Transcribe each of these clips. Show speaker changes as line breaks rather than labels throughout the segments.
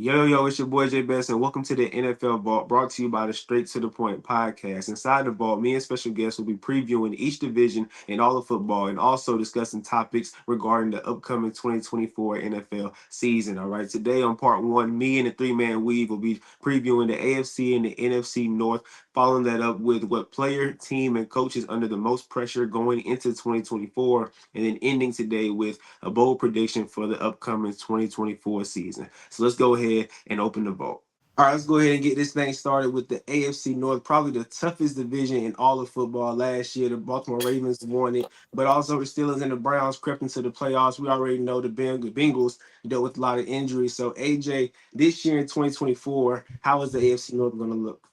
Yo, it's your boy Jay Best, and welcome to the NFL Vault, brought to you by the Straight to the Point podcast. Inside the Vault, me and special guests will be previewing each division in all of football and also discussing topics regarding the upcoming 2024 NFL season. All right, today on part one, me and the three-man weave will be previewing the AFC and the NFC North, following that up with what player, team, and coaches under the most pressure going into 2024, and then ending today with a bold prediction for the upcoming 2024 season. So let's go ahead and open the vote. All right, let's go ahead and get this thing started with the AFC North, probably the toughest division in all of football. Last year, the Baltimore Ravens won it, but also the Steelers and the Browns crept into the playoffs. We already know the Bengals dealt with a lot of injuries. So, AJ, this year in 2024, how is the AFC North going to look?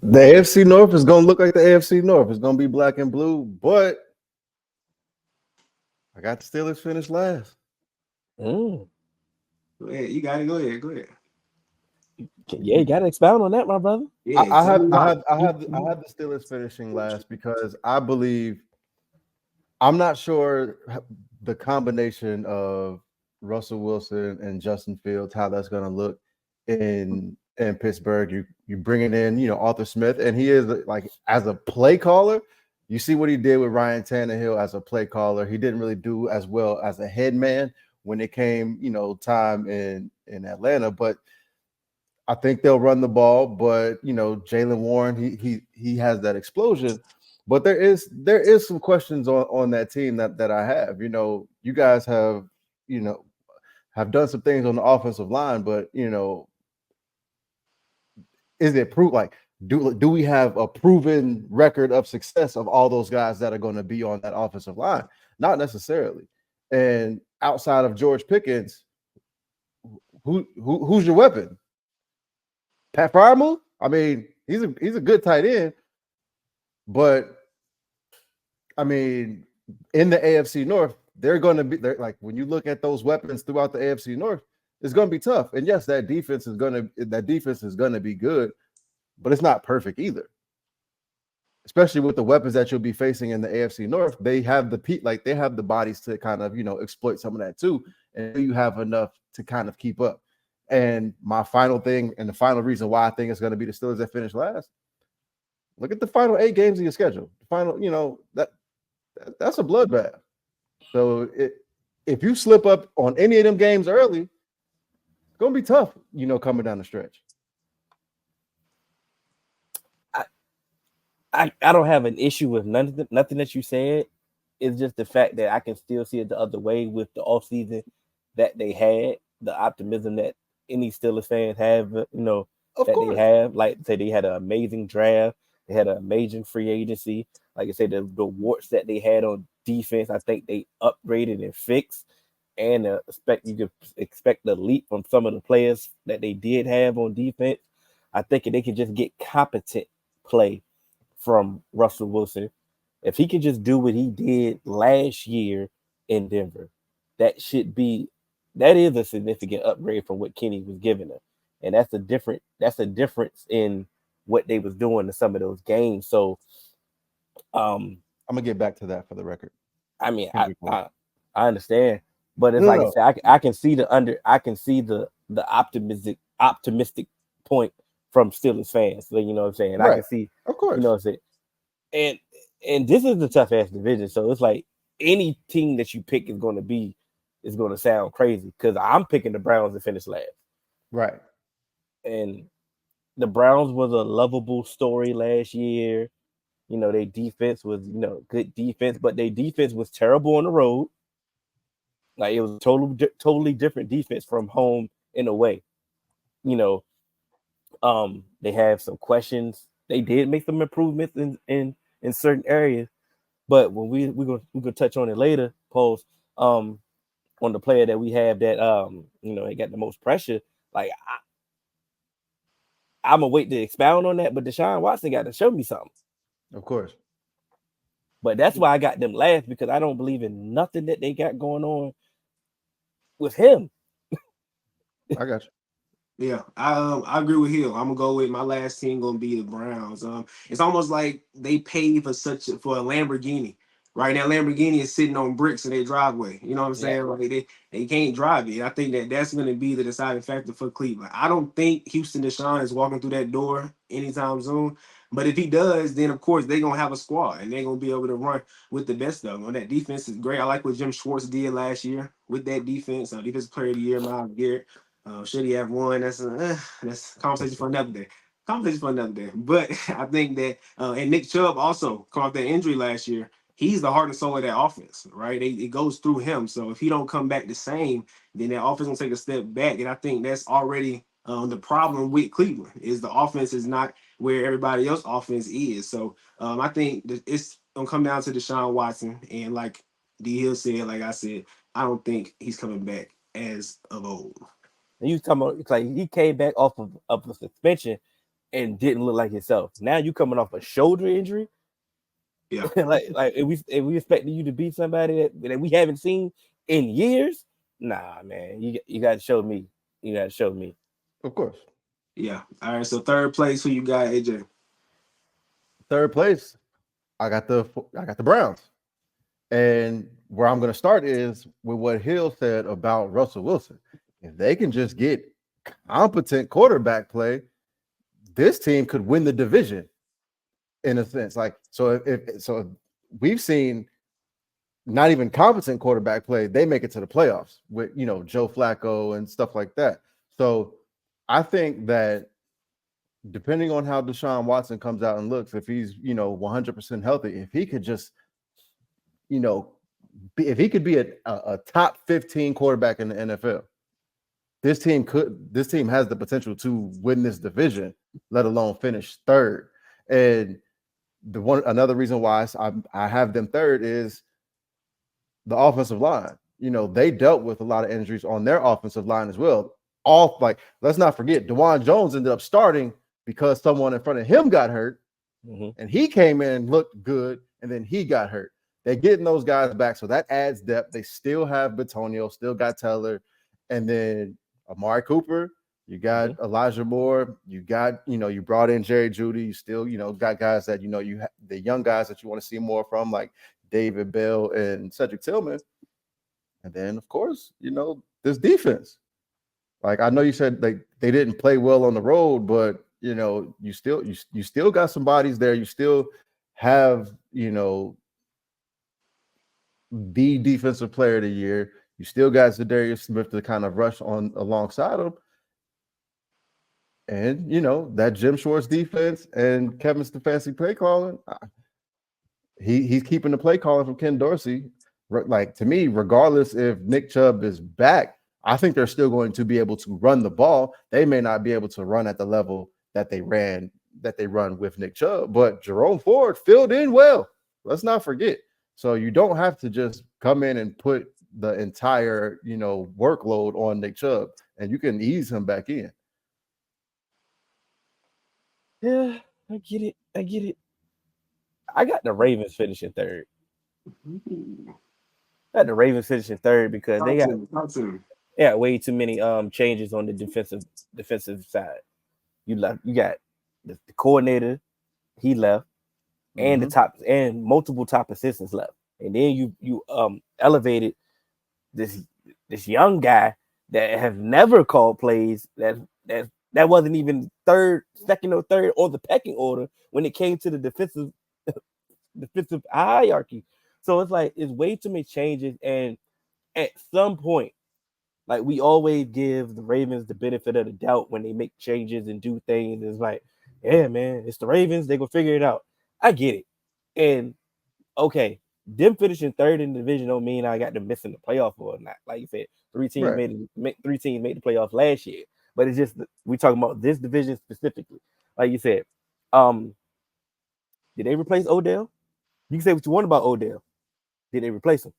The AFC North is going to look like the AFC North. It's going to be black and blue, but I got the Steelers finished last.
Go ahead. You got it. Go ahead. Go ahead.
Yeah, you got to expound on that, my brother.
Yeah,
I have the Steelers finishing last because I believe I'm not sure the combination of Russell Wilson and Justin Fields, how that's going to look in Pittsburgh. You bringing in Arthur Smith, and he is like, as a play caller. You see what he did with Ryan Tannehill as a play caller. He didn't really do as well as a head man when it came time in Atlanta, but I think they'll run the ball. But Jaylen Warren, he has that explosion. But there is some questions on that team that I have. You guys have done some things on the offensive line, but is it proof? Like, do we have a proven record of success of all those guys that are going to be on that offensive line? Not necessarily. And outside of George Pickens, who's your weapon? Pat Frymouth? I mean, he's a good tight end, but I mean, in the AFC North, they're like, when you look at those weapons throughout the AFC North, it's going to be tough. And yes, that defense is going to be good, but it's not perfect either. Especially with the weapons that you'll be facing in the AFC North, they have the bodies to kind of exploit some of that too, and you have enough to kind of keep up. And my final thing, and the final reason why I think it's going to be the Steelers that finish last. Look at the final 8 games of your schedule. The final, that's a bloodbath. So if you slip up on any of them games early, it's going to be tough, coming down the stretch.
I don't have an issue with nothing that you said. It's just the fact that I can still see it the other way with the offseason that they had, the optimism that any Steelers fans have, they have. Like, say, they had an amazing draft. They had an amazing free agency. Like I said, the warts that they had on defense, I think they upgraded and fixed. And you could expect the leap from some of the players that they did have on defense. I think they could just get competent play from Russell Wilson. If he can just do what he did last year in Denver, that is a significant upgrade from what Kenny was giving them. And that's a difference in what they was doing in some of those games. So
I'm gonna get back to that for the record.
I mean, I understand, but it's I said, I can see the optimistic point from Steelers fans. So, you know what I'm saying? Right. I can see,
of course,
you know what I'm saying? And this is the tough ass division. So it's like any team that you pick is going to sound crazy, because I'm picking the Browns to finish last.
Right.
And the Browns was a lovable story last year. Their defense was, good defense, but their defense was terrible on the road. Like, it was totally different defense from home in a way. They have some questions. They did make some improvements in certain areas, but when we're gonna touch on it later, Pose, on the player that we have that he got the most pressure. Like, I'm gonna wait to expound on that, but Deshaun Watson got to show me something.
Of course.
But that's why I got them last, because I don't believe in nothing that they got going on with him.
I got you.
Yeah, I agree with Hill. I'm gonna go with my last team. Gonna be the Browns. It's almost like they paid for a Lamborghini. right? That Lamborghini is sitting on bricks in their driveway. You know what I'm
Yeah.
saying? Like they can't drive it. I think that that's going to be the deciding factor for Cleveland. I don't think Houston Deshaun is walking through that door anytime soon. But if he does, then of course they're gonna have a squad and they're gonna be able to run with the best of them. And that defense is great. I like what Jim Schwartz did last year with that defense. Defensive Player of the Year, Myles Garrett. Should he have won? That's conversation for another day. Conversation for another day. But I think that and Nick Chubb also caught that injury last year. He's the heart and soul of that offense, right? It goes through him. So if he don't come back the same, then that offense will take a step back. And I think that's already the problem with Cleveland is the offense is not where everybody else offense is. So I think that it's gonna come down to Deshaun Watson. And like D Hill said, like I said, I don't think he's coming back as of old.
And you talking about it's like he came back off of a suspension and didn't look like himself. Now you coming off a shoulder injury.
Yeah.
like if we expecting you to beat somebody that we haven't seen in years, nah, man, you got to show me. You got to show me.
Of course.
Yeah. All right. So third place, who you got, AJ?
Third place, I got the Browns. And where I'm going to start is with what Hill said about Russell Wilson. If they can just get competent quarterback play, this team could win the division in a sense. Like, so if we've seen not even competent quarterback play, they make it to the playoffs with, Joe Flacco and stuff like that. So I think that depending on how Deshaun Watson comes out and looks, if he's, 100% healthy, if he could just, if he could be a top 15 quarterback in the NFL, this team has the potential to win this division, let alone finish third. And another reason why I have them third is the offensive line. They dealt with a lot of injuries on their offensive line as well. Let's not forget, DeJuan Jones ended up starting because someone in front of him got hurt, and he came in and looked good, and then he got hurt. They're getting those guys back, so that adds depth. They still have Batonio, still got Teller, and then Amari Cooper. You got Elijah Moore. You got, you brought in Jerry Jeudy. You still, got guys that, the young guys that you want to see more from, like David Bell and Cedric Tillman. And then, of course, this defense. Like, I know you said they didn't play well on the road, but, you still got some bodies there. You still have, the defensive player of the year. You still got Zadarius Smith to kind of rush on alongside him. And, that Jim Schwartz defense and Kevin Stefanski play calling, he's keeping the play calling from Ken Dorsey. Like, to me, regardless if Nick Chubb is back, I think they're still going to be able to run the ball. They may not be able to run at the level that they run with Nick Chubb, but Jerome Ford filled in well. Let's not forget. So you don't have to just come in and put the entire, workload on Nick Chubb, and you can ease him back in.
Yeah, I get it. I got the Ravens finishing third. I got the Ravens finishing third because they got way too many changes on the defensive side. You got the coordinator, he left, and the top and multiple top assistants left. And then you elevated this young guy that has never called plays, that wasn't even second or third on the pecking order when it came to the defensive hierarchy. So it's like it's way too many changes, and at some point, like, we always give the Ravens the benefit of the doubt when they make changes and do things. It's like, yeah, man, it's the Ravens. They gonna figure it out. I get it. And okay, them finishing third in the division don't mean I got them missing the playoff or not. Like you said, three teams made the playoffs last year. But it's just we talking about this division specifically. Like you said, did they replace Odell? You can say what you want about Odell. Did they replace him?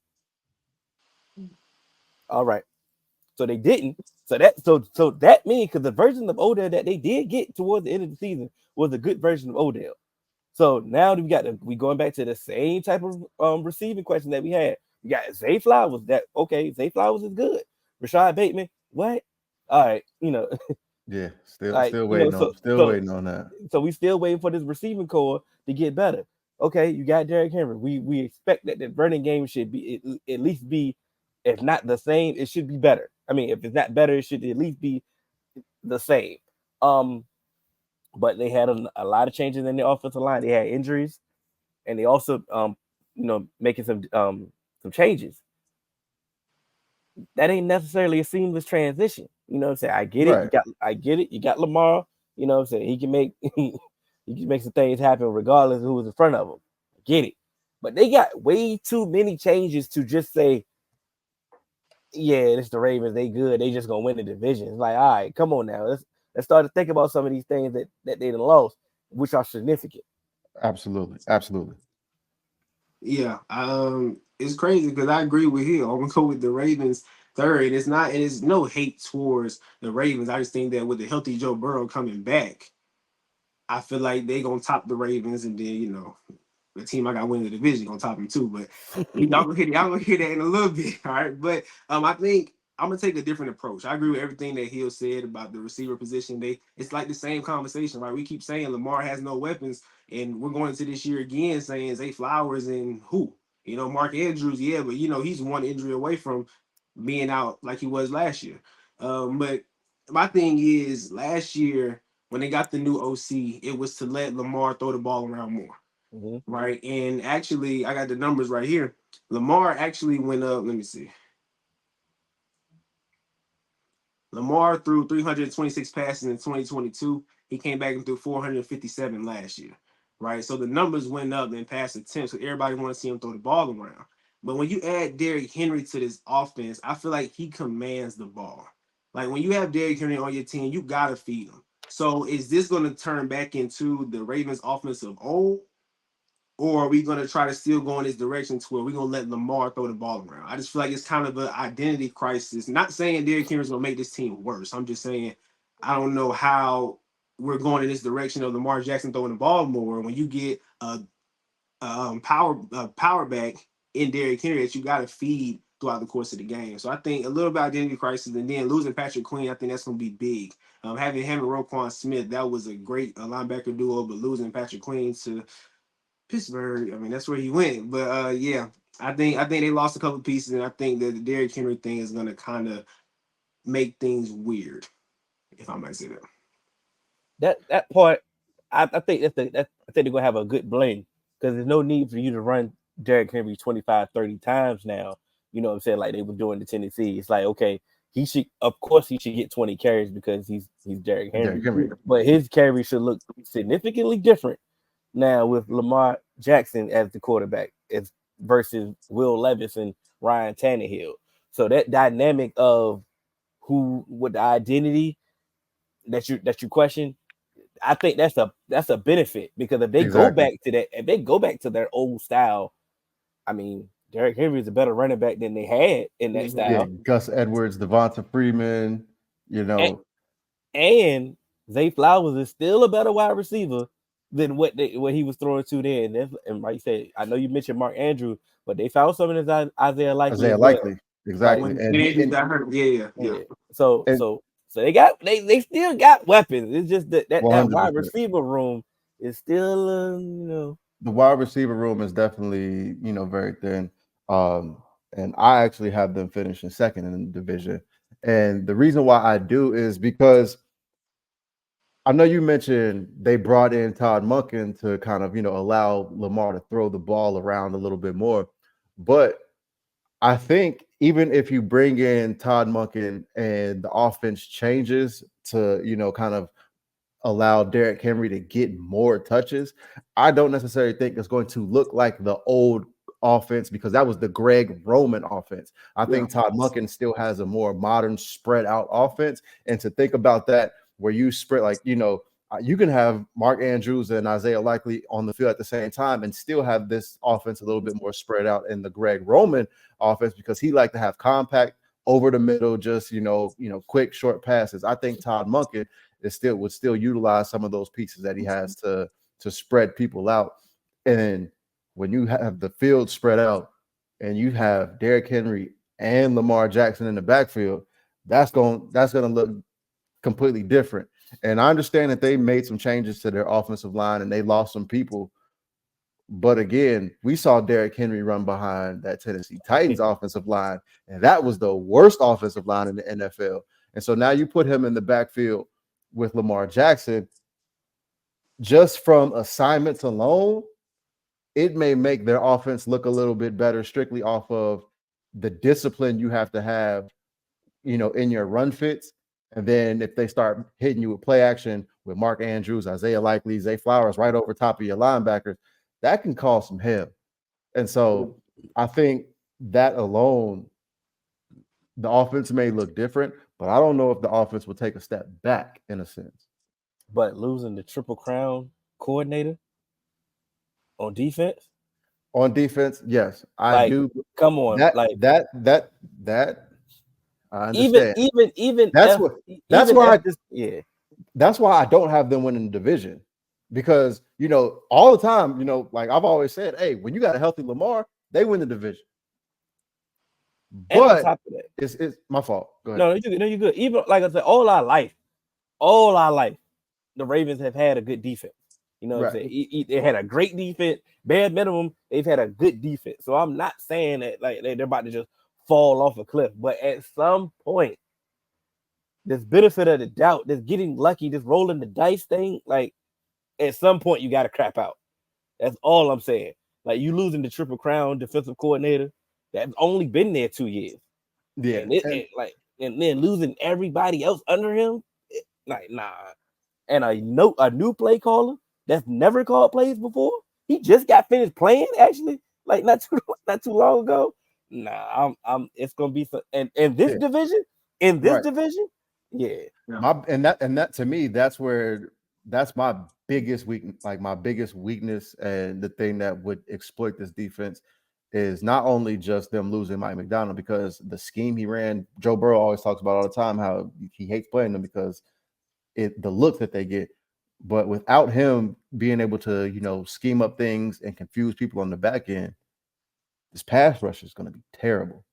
All right. So they didn't. So that means because the version of Odell that they did get towards the end of the season was a good version of Odell. So now we going back to the same type of receiving question that we had. We got Zay Flowers. Zay Flowers is good. Rashad Bateman, what? All right,
Yeah, still waiting on that.
So we still waiting for this receiving core to get better. Okay, you got Derrick Henry. We expect that the running game should be at least be, if not the same, it should be better. I mean, if it's not better, it should at least be the same. Um, but they had a lot of changes in the offensive line. They had injuries, and they also making some changes. That ain't necessarily a seamless transition. You know what I'm saying? I get it.
Right.
I get it. You got Lamar. You know what I'm saying? He can make he can make some things happen regardless of who was in front of him. I get it. But they got way too many changes to just say, yeah, it's the Ravens. They good. They just gonna win the division. It's like, all right, come on now. Let's start to think about some of these things that they done lost, which are significant.
Absolutely. Absolutely.
Yeah, it's crazy because I agree with him. I'm gonna go with the Ravens third. It's no hate towards the Ravens. I just think that with the healthy Joe Burrow coming back, I feel like they gonna top the Ravens, and then the team I got winning the division gonna top them too. But y'all gonna hear that in a little bit, all right? But I think I'm gonna take a different approach. I agree with everything that Hill said about the receiver position. It's like the same conversation, right? We keep saying Lamar has no weapons, and we're going into this year again saying Zay Flowers and who, Mark Andrews, yeah, but he's one injury away from being out like he was last year. But my thing is last year when they got the new OC, it was to let Lamar throw the ball around more,
Mm-hmm.
right? And actually, I got the numbers right here. Lamar actually went up. Let me see. Lamar threw 326 passes in 2022. He came back and threw 457 last year, right? So the numbers went up in pass attempts. So everybody want to see him throw the ball around. But when you add Derrick Henry to this offense, I feel like he commands the ball. Like when you have Derrick Henry on your team, you gotta feed him. So is this going to turn back into the Ravens offense of old? Or are we going to try to still go in this direction to where we're going to let Lamar throw the ball around? I just feel like it's kind of an identity crisis. Not saying Derrick Henry's going to make this team worse. I'm just saying I don't know how we're going in this direction of Lamar Jackson throwing the ball more when you get a power back in Derrick Henry that you got to feed throughout the course of the game. So I think a little bit of identity crisis, and then losing Patrick Queen, I think that's going to be big. Having him and Roquan Smith, that was a great linebacker duo, but losing Patrick Queen to Pittsburgh, I mean, that's where he went. But yeah, I think they lost a couple pieces, and I think that the Derrick Henry thing is gonna kind of make things weird, if I might say that.
That part, I think I think they're gonna have a good blend because there's no need for you to run Derrick Henry 25, 30 times now. You know what I'm saying? Like they were doing to Tennessee. It's like, okay, he should, of course he should get 20 carries because he's Derrick Henry.
Derrick Henry.
But his carry should look significantly different now with Lamar Jackson as the quarterback as versus Will Levis and Ryan Tannehill. So that dynamic of who with the identity that you question, I think that's a benefit because if they go
Exactly.
back to that, if they go back to their old style, I mean, Derrick Henry is a better running back than they had in that
Yeah,
style,
Gus Edwards, Devonta Freeman, you
and,
know,
and Zay Flowers is still a better wide receiver than what he was throwing to then. And like you said, I know you mentioned Mark Andrews, but they found something as Isaiah Likely
Isaiah
as well.
Likely.
Like,
Exactly.
When
And he
Andrews got hurt, yeah.
yeah. So
and
so so they still got weapons. It's just that wide
100%.
receiver room is still
The wide receiver room is definitely, very thin. And I actually have them finishing second in the division. And the reason why I do is because I know you mentioned they brought in Todd Monken to kind of, allow Lamar to throw the ball around a little bit more. But I think even if you bring in Todd Monken and the offense changes to, kind of allow Derrick Henry to get more touches, I don't necessarily think it's going to look like the old offense because that was the Greg Roman offense. I
Yeah.
think Todd Monken still has a more modern spread out offense. And to think about that, where you spread you can have Mark Andrews and Isaiah Likely on the field at the same time and still have this offense a little bit more spread out in the Greg Roman offense because he liked to have compact over the middle, just quick short passes. I think Todd Monken would still utilize some of those pieces that he has to spread people out. And when you have the field spread out and you have Derrick Henry and Lamar Jackson in the backfield, that's going to look completely different. And I understand that they made some changes to their offensive line and they lost some people. But again, we saw Derrick Henry run behind that Tennessee Titans offensive line, and that was the worst offensive line in the NFL. And so now you put him in the backfield with Lamar Jackson, just from assignments alone, it may make their offense look a little bit better strictly off of the discipline you have to have, in your run fits. And then if they start hitting you with play action with Mark Andrews, Isaiah Likely, Zay Flowers right over top of your linebackers, that can cause some hell. And so I think that alone, the offense may look different, but I don't know if the offense will take a step back in a sense.
But losing the Triple Crown coordinator on defense,
On defense, yes, I
like,
do.
come on,
That
like,
that I
even
understand.
even even
That's
if
what. That's
even
why
if this, yeah,
that's why I don't have them winning the division, because all the time, like I've always said, hey, when you got a healthy Lamar, they win the division.
and on
But
top of that,
it's my fault. Go ahead.
no, you good. Even like I said, all our life, the Ravens have had a good defense. You know what I'm
Right.
saying? They had a great defense. Bare minimum, they've had a good defense. So I'm not saying that like they're about to just fall off a cliff, but at some point, this benefit of the doubt, this getting lucky, this rolling the dice thing, like at some point you got to crap out. That's all I'm saying. Like you losing the Triple Crown defensive coordinator that's only been there 2 years,
Yeah.
and and then losing everybody else under him, like nah. And a new play caller that's never called plays before. He just got finished playing actually, like not too long ago. Nah, I'm it's gonna be some, and in this
Right.
division, yeah.
And that to me, that's my biggest weakness, like my biggest weakness, and the thing that would exploit this defense is not only just them losing Mike McDonald, because the scheme he ran, Joe Burrow always talks about all the time how he hates playing them because the look that they get. But without him being able to, scheme up things and confuse people on the back end, this pass rush is going to be terrible.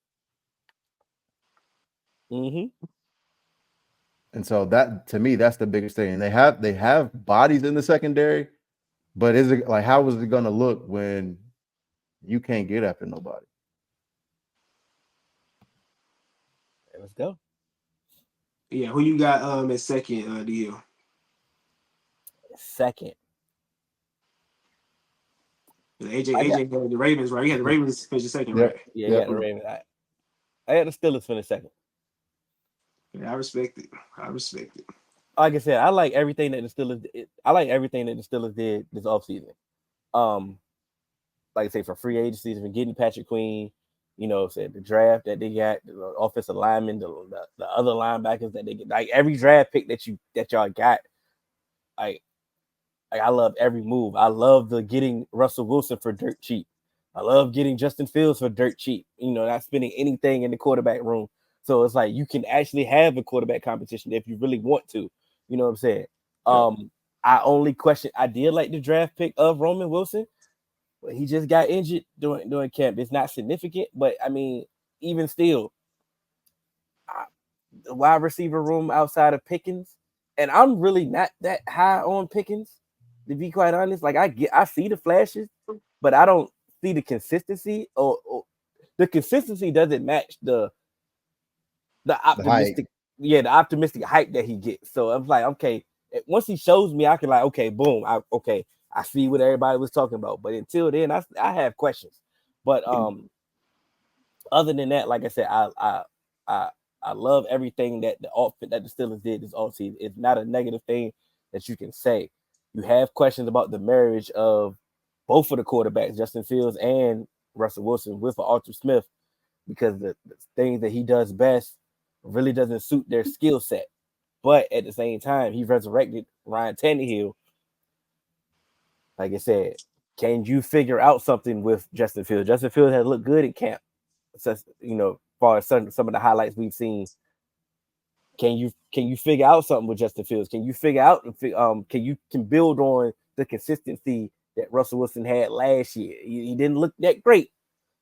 Mm-hmm.
And so that, to me, that's the biggest thing. And they have bodies in the secondary, but is it like, how is it going to look when you can't get after nobody?
Let's go.
Yeah, who you got at second, deal?
Second,
AJ
I got
AJ had the Ravens, right? You had the Ravens finish the second, right?
Yep.
yeah, I
Yep.
got the Ravens. I had the Steelers finish second.
Yeah, I respect it. I respect it.
Like I said, I like everything that the Steelers. I like everything that the Steelers did this offseason. Um, like I say, for free agencies, for getting Patrick Queen, said the draft that they got, the offensive linemen, the other linebackers that they get, like every draft pick that y'all got, like I love every move. I love the getting Russell Wilson for dirt cheap. I love getting Justin Fields for dirt cheap. Not spending anything in the quarterback room. So it's like you can actually have a quarterback competition if you really want to. You know what I'm saying? I did like the draft pick of Roman Wilson. But he just got injured during camp. It's not significant, but I mean, even still, the wide receiver room outside of Pickens, and I'm really not that high on Pickens, to be quite honest. Like I see the flashes, but I don't see the consistency, or the consistency doesn't match the
The hype.
optimistic, the optimistic hype that he gets. So I'm like, okay, once he shows me, I can like, okay, boom, I see what everybody was talking about. But until then, I have questions. But other than that, like I said, I love everything that the Steelers did this offseason. It's not a negative thing that you can say. You have questions about the marriage of both of the quarterbacks, Justin Fields and Russell Wilson, with Arthur Smith, because the things that he does best really doesn't suit their skill set. But at the same time, he resurrected Ryan Tannehill. Like I said, can you figure out something with Justin Fields? Justin Fields has looked good at camp. So, as far as some of the highlights we've seen, can you figure out something with Justin Fields? Can you figure out can build on the consistency that Russell Wilson had last year? He didn't look that great,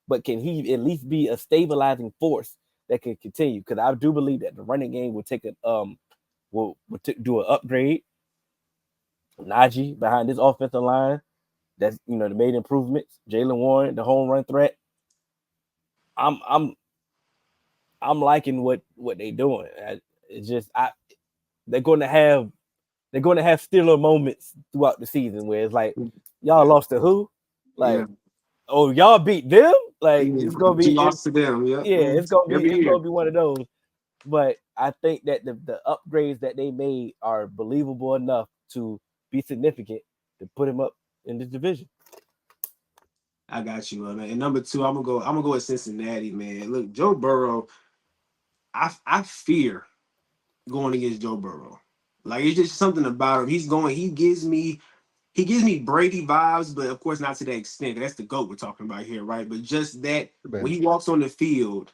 but can he at least be a stabilizing force that can continue? Because I do believe that the running game will take do an upgrade. Najee behind this offensive line, that's they made improvements. Jalen Warren, the home run threat. I'm I'm I'm liking what they doing. It's just they're going to have they're going to have stiller moments throughout the season where it's like y'all
Yeah.
lost to who,
Yeah.
like oh y'all beat them, like
Yeah.
it's gonna
She
be
lost to them. Yep.
yeah
Every
it's
year.
gonna be one of those. But I think that the upgrades that they made are believable enough to be significant to put him up in this division.
I got you, man. And number two, I'm gonna go with Cincinnati, man. Look, Joe Burrow, I fear going against Joe Burrow. Like it's just something about him. He gives me Brady vibes, but of course not to that extent. That's the GOAT we're talking about here, right? But just that when
Man.
he walks on the field,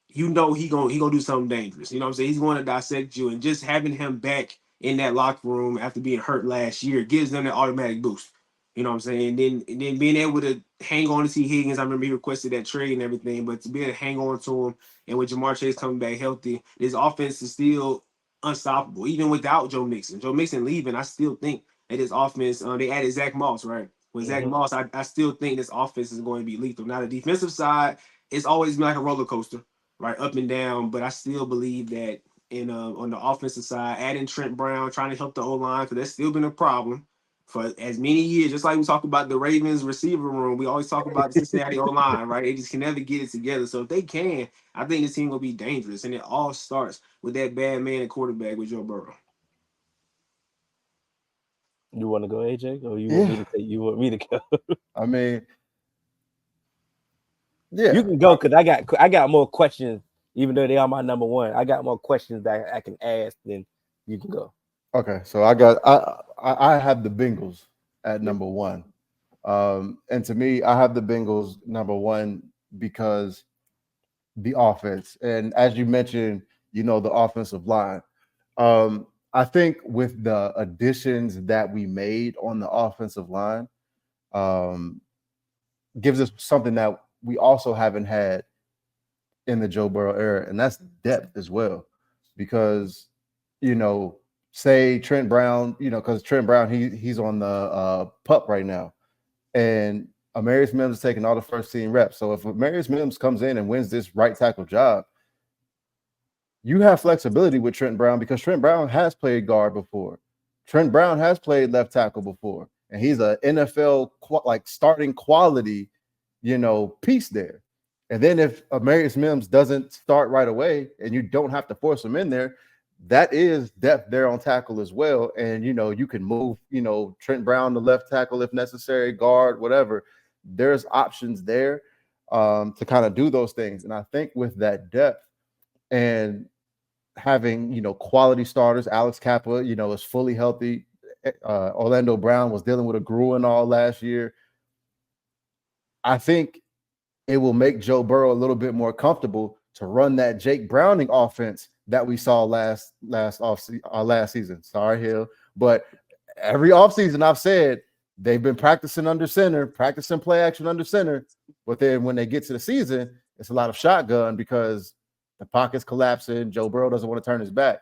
you know he gonna do something dangerous. You know what I'm saying? He's going to dissect you, and just having him back in that locker room after being hurt last year gives them that automatic boost. You know what I'm saying? And then being able to hang on to T. Higgins, I remember he requested that trade and everything, but to be able to hang on to him, and with Jamar Chase coming back healthy, this offense is still unstoppable, even without Joe Mixon. Joe Mixon leaving, I still think that this offense, they added Zach Moss, right? With Zach
Hmm.
Moss, I still think this offense is going to be lethal. Now, the defensive side, it's always been like a roller coaster, right, up and down. But I still believe that in on the offensive side, adding Trent Brown, trying to help the O line, because that's still been a problem for as many years. Just like we talk about the Ravens receiver room, we always talk about the Cincinnati O line, right? They just can never get it together. So if they can, I think this team will be dangerous, and it all starts with that bad man at quarterback with Joe Burrow.
You want to go, AJ, or you want me
Yeah.
to take? You want me to go?
I mean,
You
yeah.
can go because I got more questions. Even though they are my number one, I got more questions that I can ask. Then you can go.
Okay. So I have the Bengals at
Yep.
number one. And to me, I have the Bengals number one because the offense. And as you mentioned, the offensive line. I think with the additions that we made on the offensive line, um, gives us something that we also haven't had in the Joe Burrow era, and that's depth as well. Because, you know, say Trent Brown, because Trent Brown, he's on the pup right now, and Amarius Mims is taking all the first team reps. So if Amarius Mims comes in and wins this right tackle job, you have flexibility with Trent Brown because Trent Brown has played guard before. Trent Brown has played left tackle before, and he's a NFL like starting quality, piece there. And then if Amarius Mims doesn't start right away, and you don't have to force him in there, that is depth there on tackle as well. And you can move, Trent Brown to left tackle if necessary, guard, whatever. There's options there to kind of do those things. And I think with that depth and having quality starters. Alex Kappa, is fully healthy. Orlando Brown was dealing with a groin all last year. I think it will make Joe Burrow a little bit more comfortable to run that Jake Browning offense that we saw last season. Sorry, Hill, but every offseason I've said they've been practicing under center, practicing play action under center, but then when they get to the season, it's a lot of shotgun because the pocket's collapsing. Joe Burrow doesn't want to turn his back.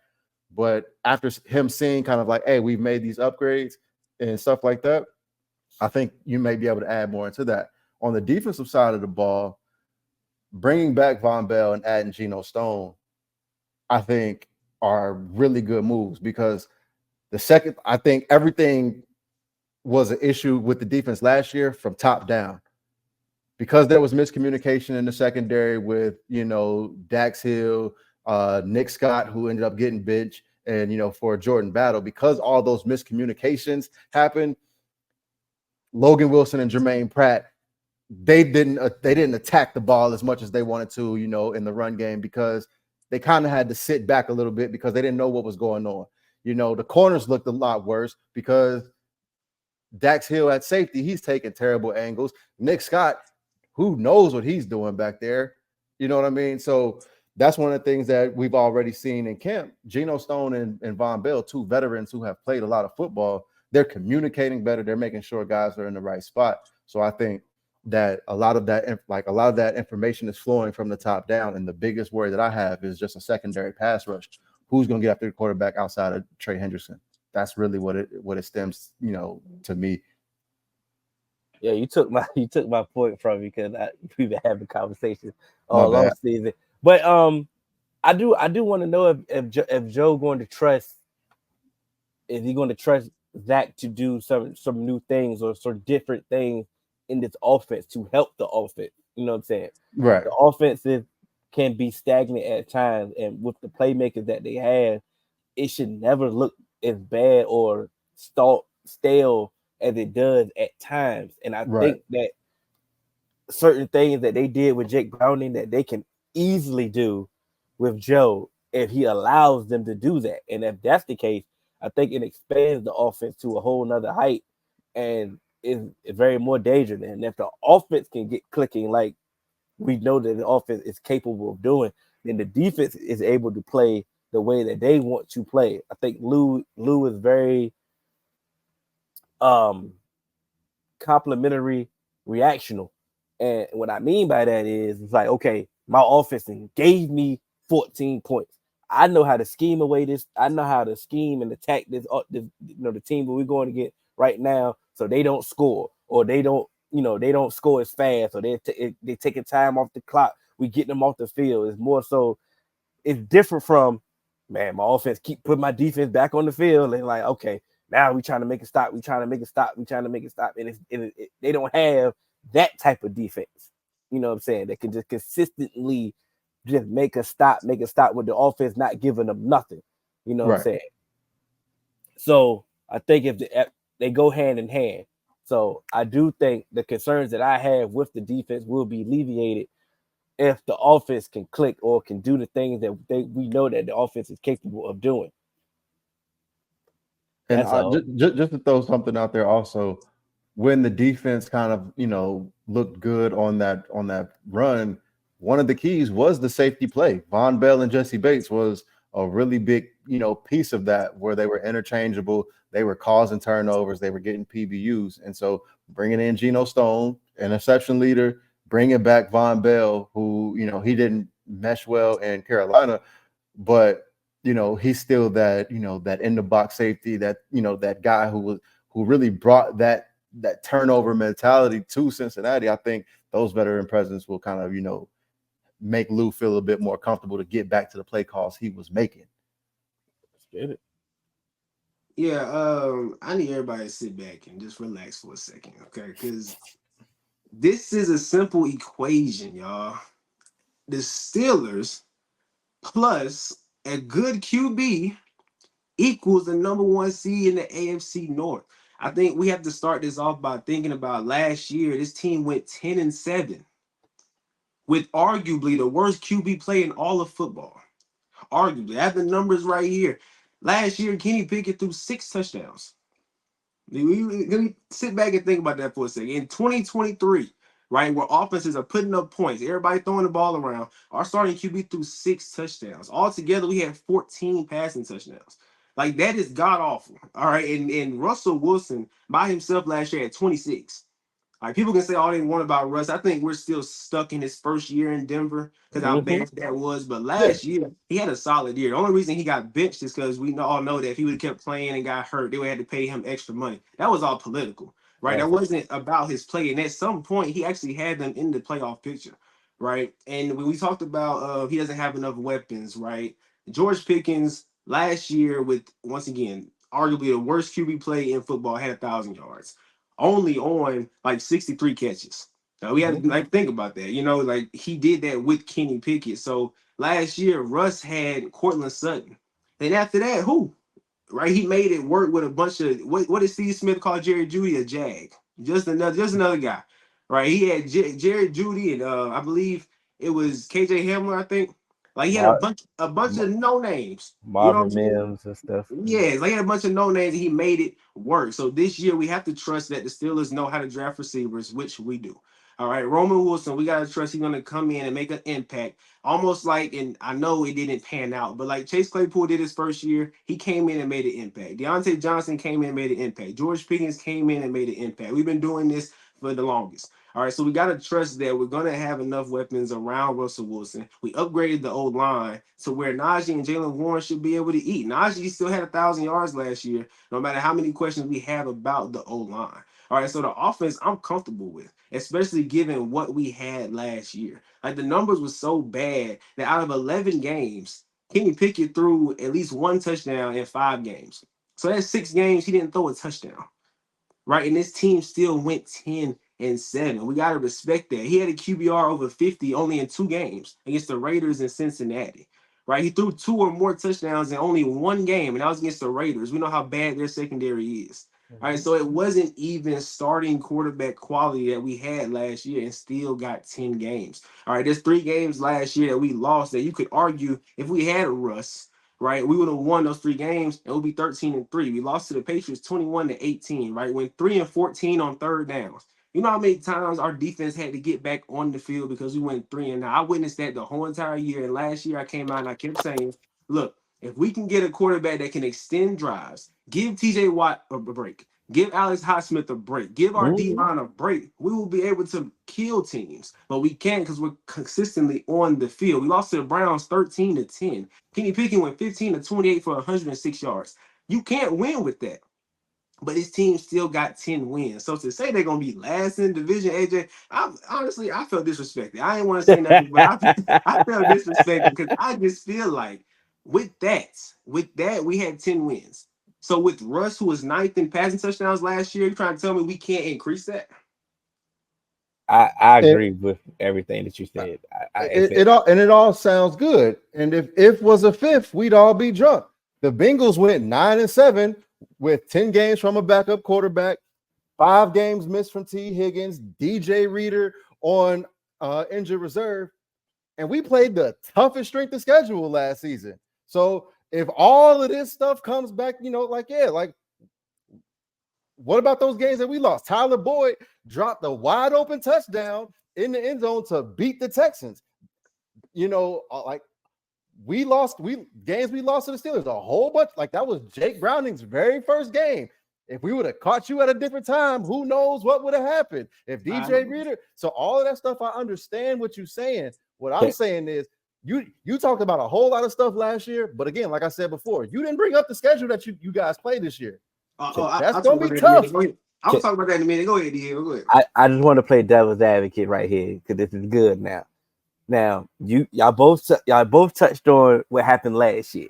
But after him seeing kind of like, hey, we've made these upgrades and stuff like that, I think you may be able to add more into that. On the defensive side of the ball, bringing back Von Bell and adding Geno Stone, I think are really good moves because I think everything was an issue with the defense last year from top down because there was miscommunication in the secondary with, Dax Hill, Nick Scott, who ended up getting benched, and, for Jordan Battle, because all those miscommunications happened, Logan Wilson and Jermaine Pratt, they didn't attack the ball as much as they wanted to, in the run game because they kind of had to sit back a little bit because they didn't know what was going on. The corners looked a lot worse because Dax Hill at safety, he's taking terrible angles. Nick Scott, who knows what he's doing back there? You know what I mean? So that's one of the things that we've already seen in camp. Geno Stone and Von Bell, two veterans who have played a lot of football, they're communicating better. They're making sure guys are in the right spot. So I think that a lot of that information is flowing from the top down. And the biggest worry that I have is just a secondary pass rush. Who's going to get after the quarterback outside of Trey Henderson? That's really what it stems, to me.
Yeah, you took my you took my point from me because we've been having conversations
My
all
bad.
off season. But I do want to know if Joe going to trust is he going to trust Zach to do some new things or some different things in this offense to help the offense. You know what I'm saying?
Right.
The offenses can be stagnant at times, and with the playmakers that they have, it should never look as bad or stale as it does at times. And I
Right.
think that certain things that they did with Jake Browning that they can easily do with Joe if he allows them to do that. And if that's the case, I think it expands the offense to a whole nother height and is very more dangerous. And if the offense can get clicking like we know that the offense is capable of doing, then the defense is able to play the way that they want to play. I think Lou is very um complementary reactional. And what I mean by that is it's like, okay, my offense gave me 14 points. I know how to scheme away this. I know how to scheme and attack this the team that we're going to get right now, so they don't score or they don't score as fast or they taking time off the clock. We get them off the field. It's more so it's different from, man, my offense keep putting my defense back on the field and like, okay, now we trying to make it stop. We trying to make it stop. We trying to make it stop. And they don't have that type of defense. You know what I'm saying? That can just consistently just make a stop with the offense not giving them nothing. You know what I'm
Right.
saying? So I think if they go hand in hand. So I do think the concerns that I have with the defense will be alleviated if the offense can click or can do the things that we know that the offense is capable of doing.
And
That's all.
just to throw something out there, also, when the defense kind of looked good on that run, one of the keys was the safety play. Von Bell and Jesse Bates was a really big piece of that, where they were interchangeable. They were causing turnovers. They were getting PBUs, and so bringing in Geno Stone, interception leader, bringing back Von Bell, who he didn't mesh well in Carolina, but he's still that that in the box safety, that that guy who really brought that turnover mentality to Cincinnati. I think those veteran presence will kind of make Lou feel a bit more comfortable to get back to the play calls he was making.
Let's get it.
Yeah, I need everybody to sit back and just relax for a second, okay? Because this is a simple equation, y'all. The Steelers plus a good QB equals the number one seed in the AFC North. I think we have to start this off by thinking about last year. This team went 10-7 with arguably the worst QB play in all of football. Arguably, I have the numbers right here. Last year, Kenny Pickett threw 6 touchdowns. Let me sit back and think about that for a second. In 2023, right, where offenses are putting up points, everybody throwing the ball around, our starting QB threw 6 touchdowns. Altogether, we had 14 passing touchdowns. Like, that is god awful. All right. And Russell Wilson by himself last year had 26. Like, people can say all they want about Russ. I think we're still stuck in his first year in Denver because how
Mm-hmm.
bad that was. But
Yeah,
last year he had a solid year. The only reason he got benched is because we all know that if he would have kept playing and got hurt, they would have had to pay him extra money. That was all political, right? That
That's
wasn't about his play. And at some point, he actually had them in the playoff picture, right? And when we talked about he doesn't have enough weapons, right? George Pickens last year with once again arguably the worst QB play in football had 1,000 yards only on like 63 catches. Now we have to
mm-hmm.
like think about that. Like he did that with Kenny Pickett. So last year, Russ had Cortland Sutton. And after that, who? Right? He made it work with a bunch of what did Steve Smith call Jerry Judy? A jag. Just another guy. Right. He had Jerry Judy and I believe it was KJ Hamler, I think. Like he had a
Mar-
bunch of no names. You know what I'm
Marvin
saying?
Mims and stuff.
Yeah, like he had a bunch of no names and he made it work. So this year we have to trust that the Steelers know how to draft receivers, which we do. All right, Roman Wilson, we gotta trust he's gonna come in and make an impact. Almost like, and I know it didn't pan out, but like Chase Claypool did his first year, he came in and made an impact. Deontay Johnson came in and made an impact. George Pickens came in and made an impact. We've been doing this for the longest. All right, so we got to trust that we're going to have enough weapons around Russell Wilson. We upgraded the old line to where Najee and Jalen Warren should be able to eat. Najee still had 1,000 yards last year, no matter how many questions we have about the old line. All right, so the offense I'm comfortable with, especially given what we had last year. Like the numbers were so bad that out of 11 games, Kenny Pickett threw at least one touchdown in 5 games. So that's 6 games he didn't throw a touchdown, right? And this team still went 10-7. We got to respect that. He had a QBR over 50 only in 2 games against the Raiders and Cincinnati, right? He threw 2 or more touchdowns in only 1 game, and that was against the Raiders. We know how bad their secondary is. All right, so it wasn't even starting quarterback quality that we had last year and still got 10 games. All right, there's 3 games last year that we lost that you could argue if we had a Russ, right? We would have won those 3 games and it would be 13-3. We lost to the Patriots 21-18, right? Went 3-14 on third downs. You know how many times our defense had to get back on the field because we went 3-9. I witnessed that the whole entire year. And last year I came out and I kept saying, look, if we can get a quarterback that can extend drives, give TJ Watt a break, give Alex Highsmith a break, give our D line a break, we will be able to kill teams. But we can't because we're consistently on the field. We lost to the Browns 13-10. Kenny Pickett went 15-28 for 106 yards. You can't win with that. But his team still got 10 wins. So to say they're gonna be last in the division, AJ, I felt disrespected. I didn't want to say nothing, but I felt disrespected because I just feel like with that, we had 10 wins. So with Russ, who was ninth in passing touchdowns last year, you trying to tell me we can't increase that?
I agree with everything that you said.
It all sounds good. And if was a fifth, we'd all be drunk. The Bengals went 9-7 with 10 games from a backup quarterback, 5 games missed from T. Higgins, DJ Reader on injured reserve, and we played the toughest strength of schedule last season. So if all of this stuff comes back, what about those games that we lost? Tyler Boyd dropped the wide open touchdown in the end zone to beat the Texans. We lost we lost to the Steelers a whole bunch. Like that was Jake Browning's very first game. If we would have caught you at a different time, who knows what would have happened? If DJ Reader, so all of that stuff, I understand what you're saying. What I'm saying is you talked about a whole lot of stuff last year, but again, like I said before, you didn't bring up the schedule that you guys played this year. That's gonna be tough.
I'll talk about that in a minute. Go ahead, Diego. Go ahead.
I just want to play devil's advocate right here because this is good now. Now y'all both touched on what happened last year,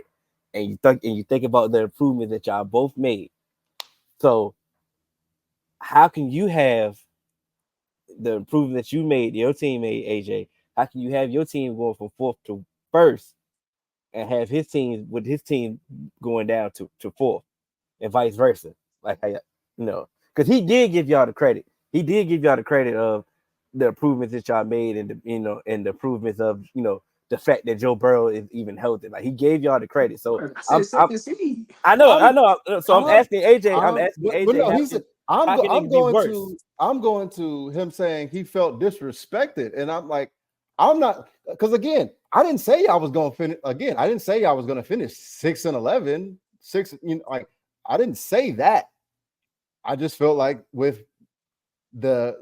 and you think about the improvements that y'all both made. So how can you have the improvement that you made, your team made, AJ? How can you have your team going from fourth to first, and have his team going down to fourth, and vice versa? Like because he did give y'all the credit. He did give y'all the credit of the improvements that y'all made, and the improvements of the fact that Joe Burrow is even healthy. Like he gave y'all the credit. So I know. So I'm asking AJ.
I'm going to him saying he felt disrespected, and I'm like, I'm not, because again, I didn't say I was going to finish. Again, I didn't say I was going to finish 6-11, 6. I didn't say that. I just felt like with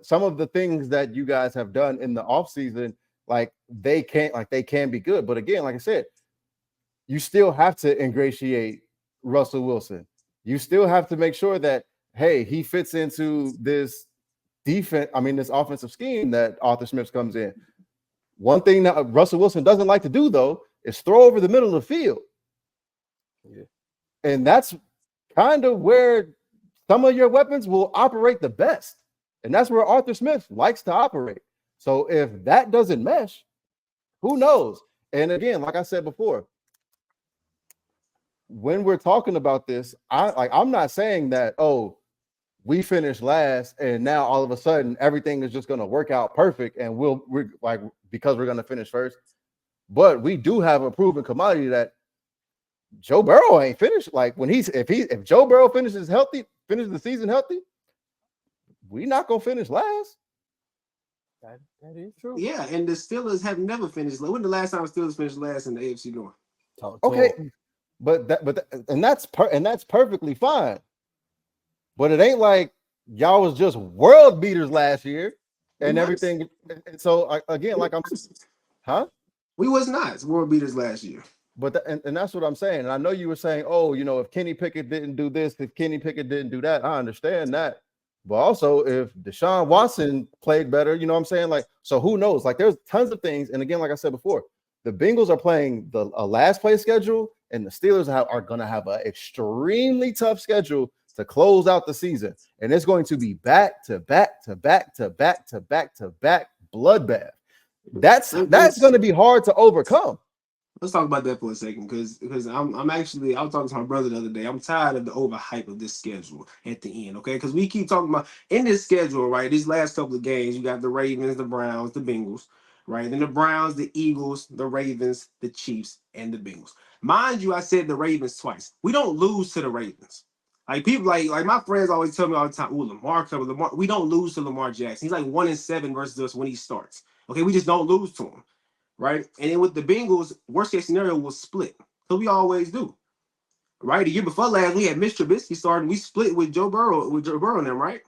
some of the things that you guys have done in the offseason, they can be good. But again, like I said, you still have to ingratiate Russell Wilson. You still have to make sure that, hey, he fits into this this offensive scheme that Arthur Smith comes in. One thing that Russell Wilson doesn't like to do, though, is throw over the middle of the field. Yeah. And that's kind of where some of your weapons will operate the best. And that's where Arthur Smith likes to operate. So if that doesn't mesh, who knows? And again, like I said before, when we're talking about this, I'm not saying that, we finished last and now all of a sudden everything is just going to work out perfect and because we're going to finish first. But we do have a proven commodity that Joe Burrow ain't finished. Like if Joe Burrow finishes the season healthy, we're not going to finish last.
That is true.
Yeah, and the Steelers have never finished. When the last time the Steelers finished last in the AFC North?
Okay, but that's perfectly fine. But it ain't like y'all was just world beaters last year and everything. And so again, like
we was not world beaters last year.
But and that's what I'm saying. And I know you were saying, if Kenny Pickett didn't do this, if Kenny Pickett didn't do that, I understand that. But also, if Deshaun Watson played better, you know what I'm saying? Like, so who knows? Like, there's tons of things. And again, like I said before, the Bengals are playing the last place schedule, and the Steelers are going to have an extremely tough schedule to close out the season. And it's going to be back to back to back to back to back to back bloodbath. That's going to be hard to overcome.
Let's talk about that for a second, because I'm actually, I was talking to my brother the other day. I'm tired of the overhype of this schedule at the end, okay? Because we keep talking about in this schedule, right? These last couple of games, you got the Ravens, the Browns, the Bengals, right? Then the Browns, the Eagles, the Ravens, the Chiefs, and the Bengals. Mind you, I said the Ravens twice. We don't lose to the Ravens. Like people like my friends always tell me all the time, "Ooh, Lamar. We don't lose to Lamar Jackson. He's like 1-7 versus us when he starts. Okay, we just don't lose to him." Right? And then with the Bengals, worst case scenario was split. So we always do. Right? The year before last, we had Mitch Trubisky starting. We split with Joe Burrow and them, right?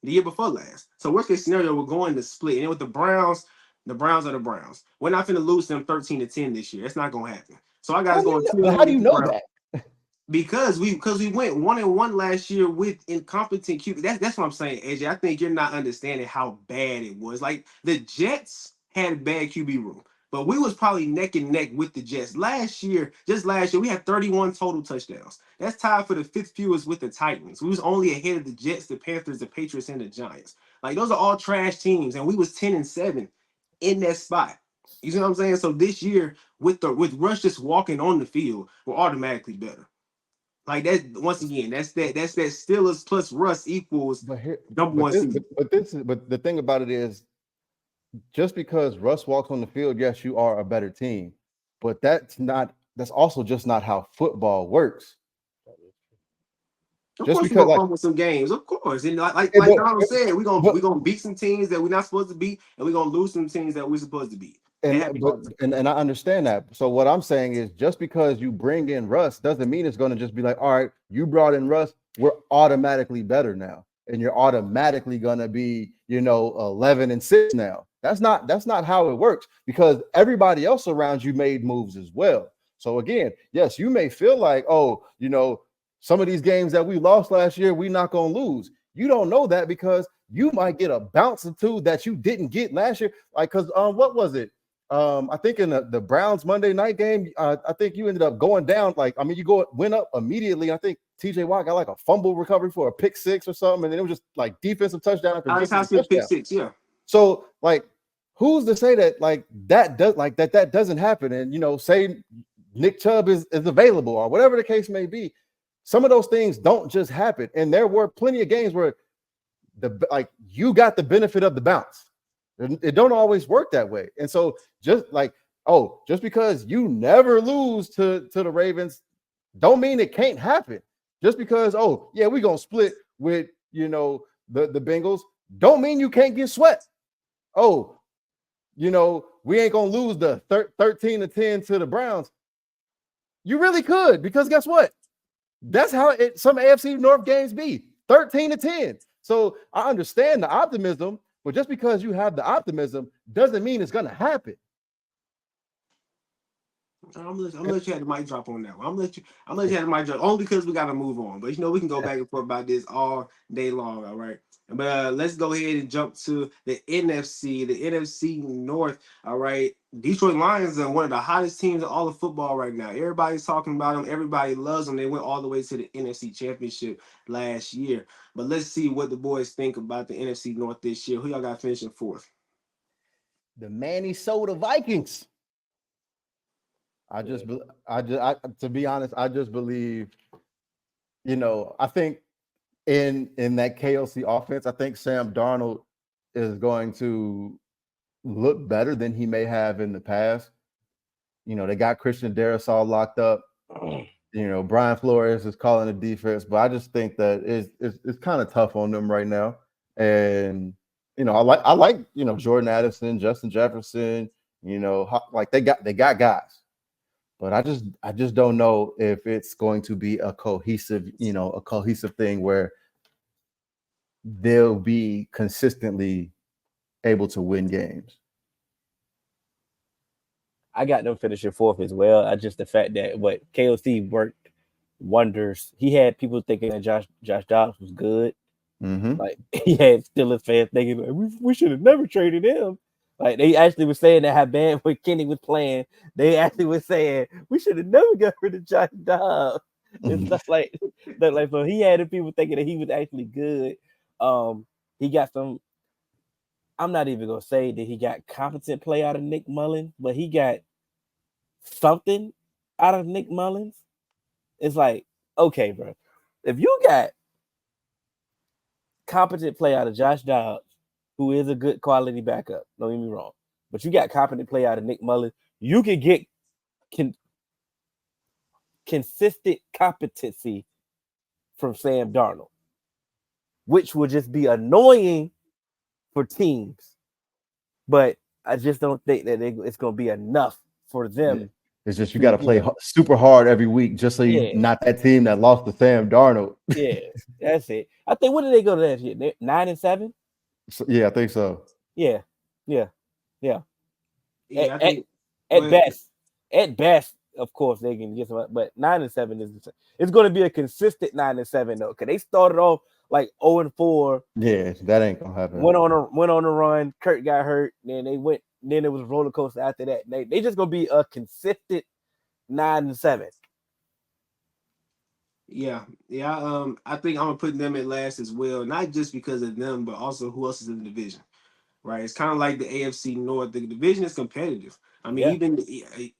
The year before last. So worst case scenario, we're going to split. And then with the Browns are the Browns. We're not going to lose them 13-10 this year. It's not going to happen. So I got us going 2-1
how do you
with the
know
Browns.
that?
Because we went 1-1 last year with incompetent QB. That's what I'm saying, AJ. I think you're not understanding how bad it was. Like the Jets had a bad QB room, but we was probably neck and neck with the Jets last year. Just last year, we had 31 total touchdowns. That's tied for the fifth fewest with the Titans. We was only ahead of the Jets, the Panthers, the Patriots, and the Giants. Like those are all trash teams, and we was 10-7 in that spot. You see what I'm saying? So this year, with Rush just walking on the field, we're automatically better. Like that once again, that's that Steelers plus Russ equals number one seed.
But the thing about it is, just because Russ walks on the field, yes, you are a better team, but that's also just not how football works.
Of course, we're gonna fumble some games, of course, and like Donald said, we're gonna beat some teams that we're not supposed to beat, and we're gonna lose some teams that we're supposed to beat.
And I understand that. So what I'm saying is, just because you bring in Russ doesn't mean it's going to just be like, all right, you brought in Russ, we're automatically better now, and you're automatically going to be, 11-6 now. That's not how it works, because everybody else around you made moves as well. So again, yes, you may feel like, some of these games that we lost last year, we're not going to lose. You don't know that, because you might get a bounce or two that you didn't get last year. Like, because what was it? I think in the Browns Monday night game, I think you ended up going down. Went up immediately. I think TJ Watt got like a fumble recovery for a pick six or something, and then it was just like defensive touchdown after touchdown.
Pick six, yeah.
So like, who's to say that that doesn't happen? And say Nick Chubb is available or whatever the case may be. Some of those things don't just happen, and there were plenty of games where you got the benefit of the bounce. It don't always work that way. And so just because you never lose to the Ravens, don't mean it can't happen. Just because, we're going to split with, the Bengals, don't mean you can't get swept. We ain't going to lose the 13-10 to the Browns. You really could, because guess what? That's how some AFC North games be, 13-10. So I understand the optimism, but just because you have the optimism doesn't mean it's going to happen.
I'm gonna let you have the mic drop on that one. I'm gonna let you have the mic drop only because we gotta move on. But we can go back and forth about this all day long. All right. But let's go ahead and jump to the NFC North. All right. Detroit Lions are one of the hottest teams in all of football right now. Everybody's talking about them. Everybody loves them. They went all the way to the NFC Championship last year. But let's see what the boys think about the NFC North this year. Who y'all got finishing fourth?
The Minnesota Vikings. To be honest, I just believe, I think in that KOC offense, I think Sam Darnold is going to look better than he may have in the past. They got Christian Darrisaw locked up. Brian Flores is calling the defense, but I just think that it's kind of tough on them right now. And I like Jordan Addison, Justin Jefferson. They got guys. But I just don't know if it's going to be a cohesive thing where they'll be consistently able to win games.
I got them finishing fourth as well. The fact that what KOC worked wonders. He had people thinking that Josh Dobbs was good,
Mm-hmm.
Like he had Steelers fans thinking like, we should have never traded him. Like they actually were saying that how bad when Kenny was playing, they actually were saying we should have never got rid of Josh Dobbs and stuff like that. Like so, he had the people thinking that he was actually good. He got some. I'm not even gonna say that he got competent play out of Nick Mullins, but he got something out of Nick Mullins. It's like, okay, bro, if you got competent play out of Josh Dobbs, who is a good quality backup, don't get me wrong, but you got competent play out of Nick Mullins, you can get con- consistent competency from Sam Darnold, which would just be annoying for teams. But I just don't think that it's going to be enough for
Yeah.
them
It's just you got
to,
to play super hard every week, just so you
yeah,
not that team that lost to Sam Darnold.
yeah, that's it. I think what did they go to last year? 9-7.
So, yeah, I think so.
Yeah, yeah, yeah. At,
Yeah, I
at,
think. Go
at
ahead.
best, of course they can get some, but 9-7 is it's going to be a consistent 9-7 though, because they started off like 0-4,
Yeah, that ain't gonna happen.
went on a run. Kurt got hurt, then they went. Then it was a roller coaster after that. They just gonna be a consistent 9-7.
Yeah, yeah. I think I'm gonna put them at last as well, not just because of them, but also who else is in the division. Right? It's kind of like the AFC North. The division is competitive. I mean,
Yeah,
even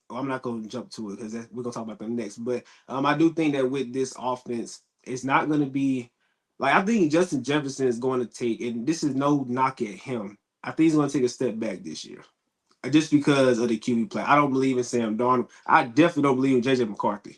well, I'm not going to jump to it because we're going to talk about them next. But I do think that with this offense, it's not going to be like I think Justin Jefferson is going to take, and this is no knock at him. I think he's going to take a step back this year, just because of the QB play. I don't believe in Sam Darnold. I definitely don't believe in JJ McCarthy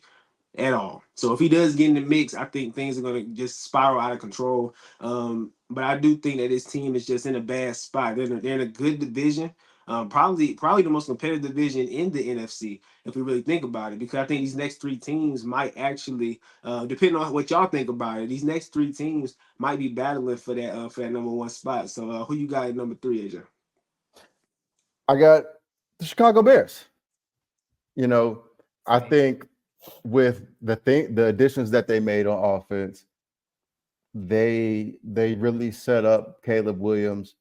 at all. So if he does get in the mix, I think things are going to just spiral out of control. But I do think that this team is just in a bad spot. They're in a good division. Probably the most competitive division in the NFC, if we really think about it, because I think these next three teams might actually, depending on what y'all think about it, these next three teams might be battling for that number one spot. So who you got at number three, AJ?
I got the Chicago Bears. I
same.
think with the additions that they made on offense, they really set up Caleb Williams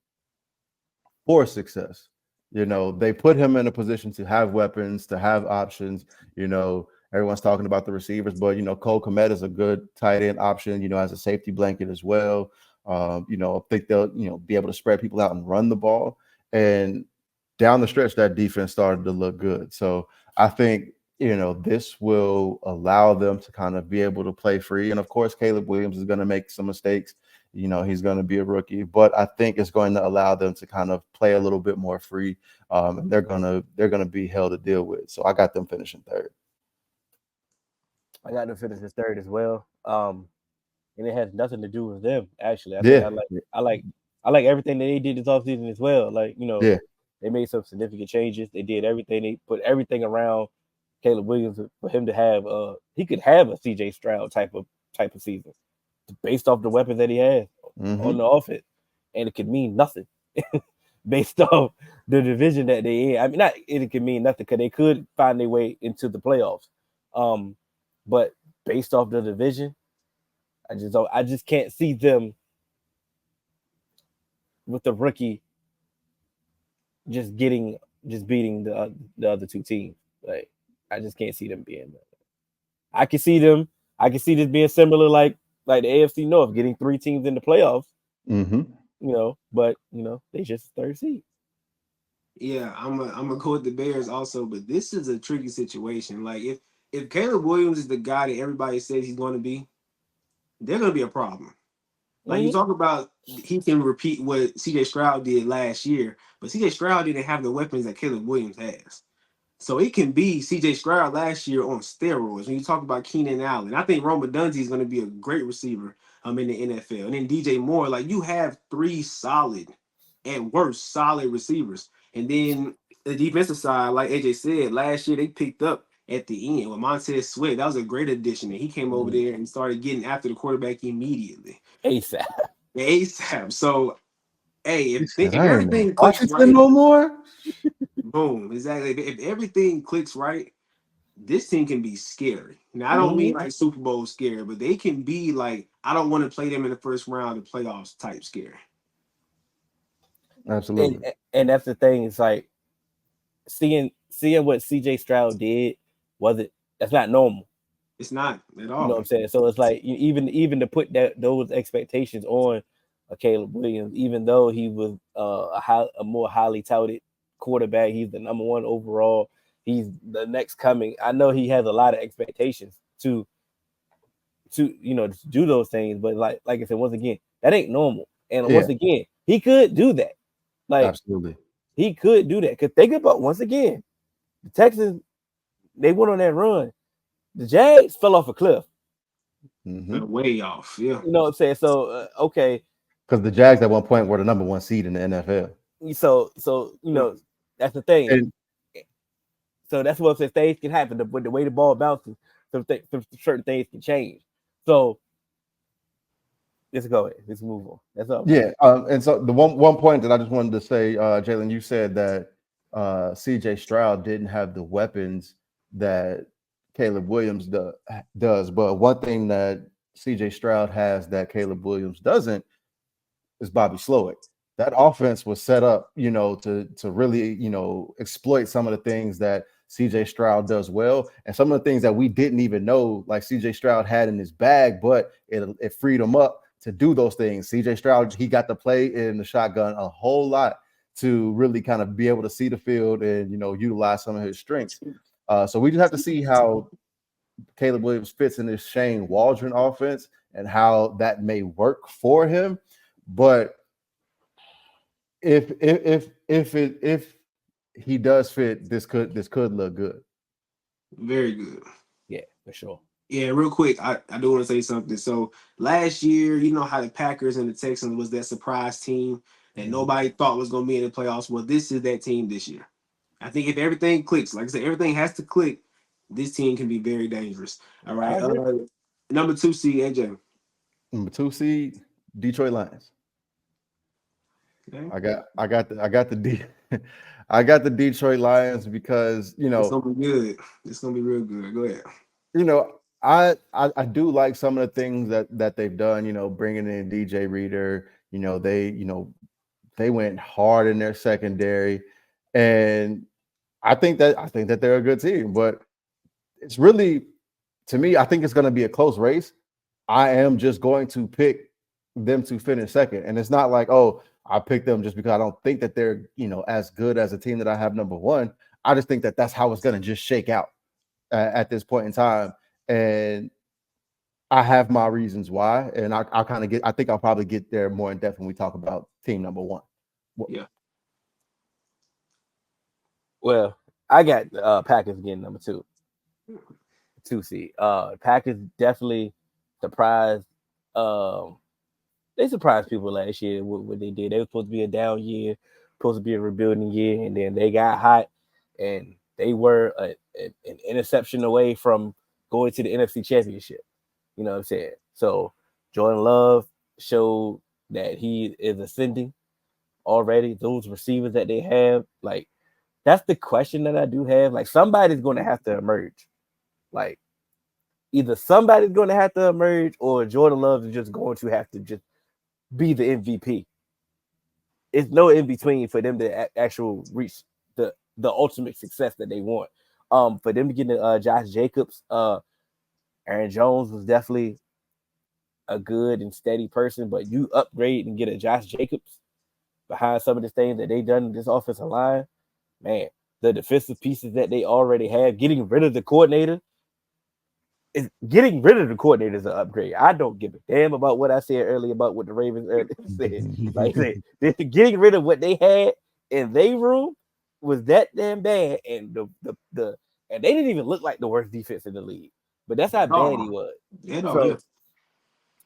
for success. They put him in a position to have weapons, to have options. Everyone's talking about the receivers, but Cole Kmet is a good tight end option. As a safety blanket as well. I think they'll be able to spread people out and run the ball. And down the stretch, that defense started to look good. So I think this will allow them to kind of be able to play free. And of course, Caleb Williams is going to make some mistakes. He's going to be a rookie, but I think it's going to allow them to kind of play a little bit more free. And they're gonna be hell to deal with. So I got them finishing third.
I got to finish this third as well. And it has nothing to do with them. Actually, I think
Yeah,
I like I like everything that they did this offseason as well. Like
yeah.
they made some significant changes. They did everything. They put everything around Caleb Williams for him to have. He could have a CJ Stroud type of season based off the weapons that he has on
Mm-hmm.
the offense, and it could mean nothing based off the division that they in. I mean, not it could mean nothing because they could find their way into the playoffs. Um, but based off the division, I just can't see them with the rookie just beating the other two teams. Like I just can't see them being that. I can see them. I can see this being similar like the AFC North getting three teams in the playoffs.
Mm-hmm.
But they just third seed.
Yeah, I'm gonna go with the Bears also, but this is a tricky situation. Like if Caleb Williams is the guy that everybody says he's going to be, they're going to be a problem. Like you
Mm-hmm.
talk about, he can repeat what CJ Stroud did last year, but CJ Stroud didn't have the weapons that Caleb Williams has. So it can be CJ Stroud last year on steroids. When you talk about Keenan Allen, I think Roma Dunze is going to be a great receiver in the NFL. And then DJ Moore, like you have three solid, at worst, solid receivers. And then the defensive side, like AJ said, last year they picked up at the end with Montez Sweat. That was a great addition. And he came over
Mm-hmm.
there and started getting after the quarterback immediately.
ASAP.
ASAP. So hey,
He said,
if
"I ain't in
everything clicks
Washington
right,
no more."
boom, exactly. If everything clicks right, this team can be scary. Now I don't
Mm-hmm.
mean like Super Bowl scary, but they can be like I don't want to play them in the first round of playoffs type scare.
and
Absolutely.
and that's the thing. It's like seeing what CJ Stroud did wasn't that's not normal.
It's not at
You know
all.
what I'm saying? So it's like even to put those expectations on a Caleb Williams, even though he was a more highly touted quarterback, he's the number one overall. He's the next coming. I know he has a lot of expectations to do those things, but like I said, once again, that ain't normal. And
Yeah,
once again, he could do that. Like
absolutely.
he could do that. Cause think about once again, the Texans they went on that run. The Jags fell off a cliff.
Mm-hmm.
Way off. Yeah.
You know what I'm saying? So okay,
Because the Jags at one point were the number one seed in the NFL.
so that's the thing.
And
So that's what I'm saying. Things can happen with the way the ball bounces. Some certain things can change. So let's go ahead. Let's move on. That's all.
yeah, and so the one point that I just wanted to say, Jalen, you said that CJ Stroud didn't have the weapons that Caleb Williams does, but one thing that CJ Stroud has that Caleb Williams doesn't is Bobby Slowick. That offense was set up, to really, exploit some of the things that CJ Stroud does well, and some of the things that we didn't even know, like CJ Stroud had in his bag, but it freed him up to do those things. CJ Stroud, he got to play in the shotgun a whole lot to really kind of be able to see the field and utilize some of his strengths. So we just have to see how Caleb Williams fits in this Shane Waldron offense and how that may work for him. But if he does fit, this could look good.
Very good.
Yeah, for sure.
Yeah, real quick, I do want to say something. So last year, you know how the Packers and the Texans was that surprise team that
Mhm.
nobody thought was going to be in the playoffs. Well, this is that team this year. I think if everything clicks, like I said, everything has to click. This team can be very dangerous. All
I
right.
agree.
Number 2 seed AJ.
Number 2 seed, Detroit Lions.
Okay.
I got the I got the Detroit Lions because
It's gonna be good. It's gonna be real good. Go ahead.
I do like some of the things that they've done. Bringing in DJ Reader. They went hard in their secondary, and I think that they're a good team. But it's really, to me, I think it's going to be a close race. I am just going to pick them to finish second, and it's not like, oh, I picked them just because I don't think that they're as good as a team that I have number one. I just think that that's how it's going to just shake out at this point in time, and I have my reasons why, and I'll kind of get. I think I'll probably get there more in depth when we talk about team number one.
Yeah.
Well, I got Packers again, number 2 seed. Packers definitely surprised. Um, they surprised people last year with what they did. They were supposed to be a down year, supposed to be a rebuilding year, and then they got hot, and they were an interception away from going to the NFC Championship. You know what I'm saying? So Jordan Love showed that he is ascending already. Those receivers that they have, like that's the question that I do have. Like somebody's going to have to emerge. Like either somebody's going to have to emerge, or Jordan Love is just going to have to just be the MVP. It's no in between for them to actual reach the ultimate success that they want. For them to get Josh Jacobs, Aaron Jones was definitely a good and steady person, but you upgrade and get a Josh Jacobs behind some of the things that they done in this offensive line, man, the defensive pieces that they already have, getting rid of the coordinator is an upgrade. I don't give a damn about what I said earlier about what the Ravens said. Like getting rid of what they had in their room was that damn bad, and the and they didn't even look like the worst defense in the league. But that's how bad he
Oh,
was.
yeah, no, yeah.
So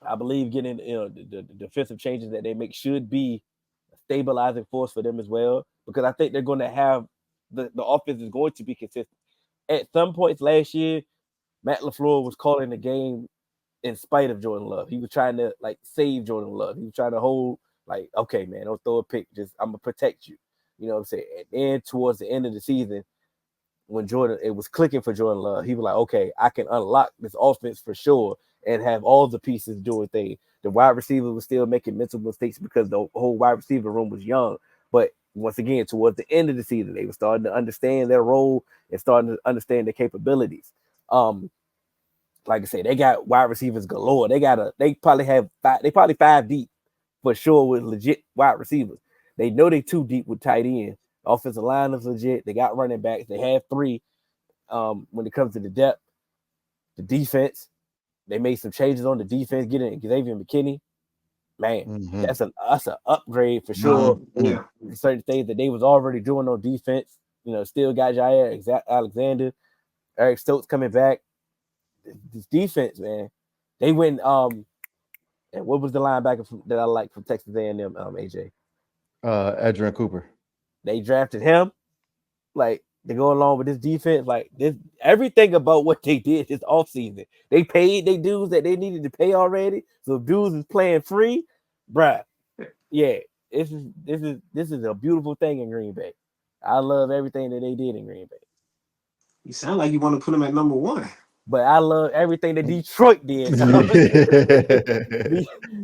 I believe getting the defensive changes that they make should be a stabilizing force for them as well, because I think they're going to have the offense is going to be consistent. At some points last year, Matt LaFleur was calling the game in spite of Jordan Love. He was trying to like save Jordan Love. He was trying to hold like, okay, man, don't throw a pick. Just I'm gonna protect you. You know what I'm saying? And then towards the end of the season, when it was clicking for Jordan Love, he was like, okay, I can unlock this offense for sure. and have all the pieces doing things. The wide receiver was still making mental mistakes because the whole wide receiver room was young. But once again, towards the end of the season, they were starting to understand their role and starting to understand their capabilities. Like I said, they got wide receivers galore. They probably five deep for sure with legit wide receivers. They know they too deep with tight end. Offensive line is legit. They got running backs. They have three. When it comes to the depth, the defense, they made some changes on the defense, getting Xavier McKinney. Man, that's an upgrade for sure.
Yeah.
Certain things that they was already doing on defense. Still got Jair Alexander, Eric Stokes coming back. This defense, man, they went. And what was the linebacker that I like from Texas A&M? AJ,
Edgerrin Cooper.
they drafted him. Like to go along with this defense, like this everything about what they did this offseason. They paid their dues that they needed to pay already. So dudes is playing free, bruh. Yeah, this is a beautiful thing in Green Bay. I love everything that they did in Green Bay.
You sound like you want to put him at number one.
But I love everything that Detroit did.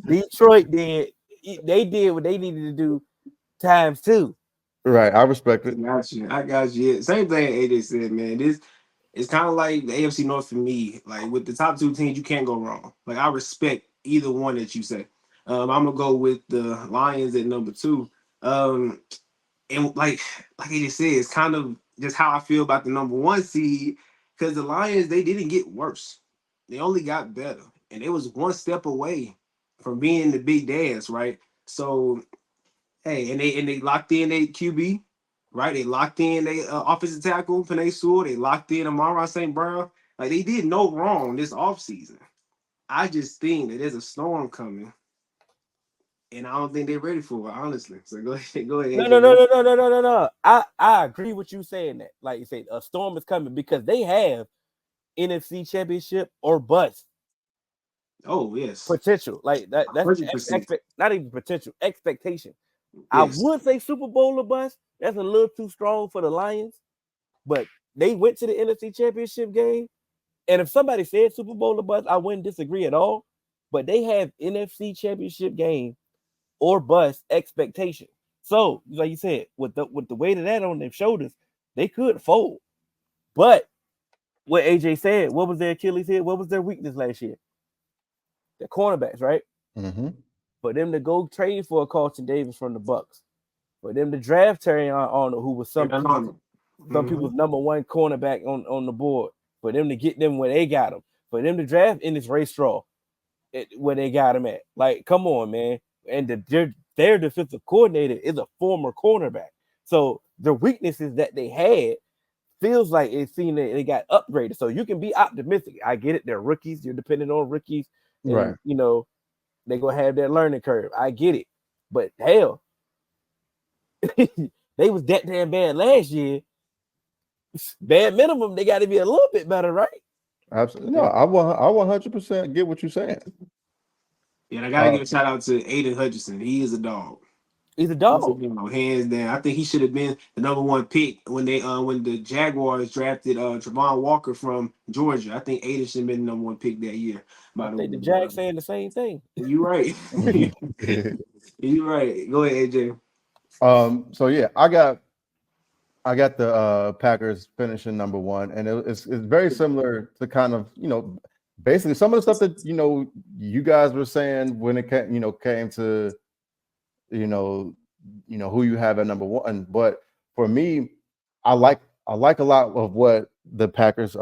Detroit did. They did what they needed to do times two.
Right, I respect it.
I got you. Same thing AJ said, man. This it's kind of like the AFC North for me. Like with the top two teams, you can't go wrong. Like I respect either one that you say. I'm gonna go with the Lions at number two. And like AJ said, it's kind of just how I feel about the number one seed because the Lions they didn't get worse. They only got better, and it was one step away from being the big dance, right? So hey, and they locked in their QB, right? They locked in their offensive tackle, Penei Sewell. They locked in Amon-Ra St. Brown. Like they did no wrong this offseason. I just think that there's a storm coming, and I don't think they're ready for it, honestly. So go ahead,
No, no, no,
AJ.
no, no, no, no, no, no. I agree with you saying that. Like you said, a storm is coming because they have NFC Championship or bust
Oh yes,
potential. Like that's
100%.
not even potential expectation. I
Yes.
would say Super Bowl or bust. That's a little too strong for the Lions, but they went to the NFC Championship game. And if somebody said Super Bowl or bust, I wouldn't disagree at all. But they have NFC Championship game or bust expectation. So, like you said, with the weight of that on their shoulders, they could fold. But what AJ said, what was their Achilles heel? What was their weakness last year? The cornerbacks, right?
Mm-hmm.
For them to go trade for a Carlton Davis from the Bucks, for them to draft Terry Arnold, who was some
Mm-hmm.
people's number one cornerback on the board, for them to get them where they got him, for them to draft in this race straw where they got him at. Like, come on, man. And their defensive coordinator is a former cornerback. So the weaknesses that they had feels like it's seen that they got upgraded. So you can be optimistic. I get it. They're rookies. You're dependent on rookies. And,
Right.
they're going to have that learning curve. I get it. But hell, they was that damn bad last year. Bad minimum, they got to be a little bit better, right?
Absolutely. No, I 100% get what you're saying.
Yeah, I gotta give a shout out to Aiden Hutchinson. He is a dog.
He's a dog.
Hands down. I think he should have been the number one pick when the Jaguars drafted Travon Walker from Georgia. I think Aiden should have been the number one pick that year.
I
By the way,
think the Jags saying the same thing.
you right. You right. Go ahead, AJ.
So yeah, I got the Packers finishing number one, and it's very similar to kind of basically some of the stuff that you guys were saying when it came to who you have at number one. But for me, I like a lot of what the Packers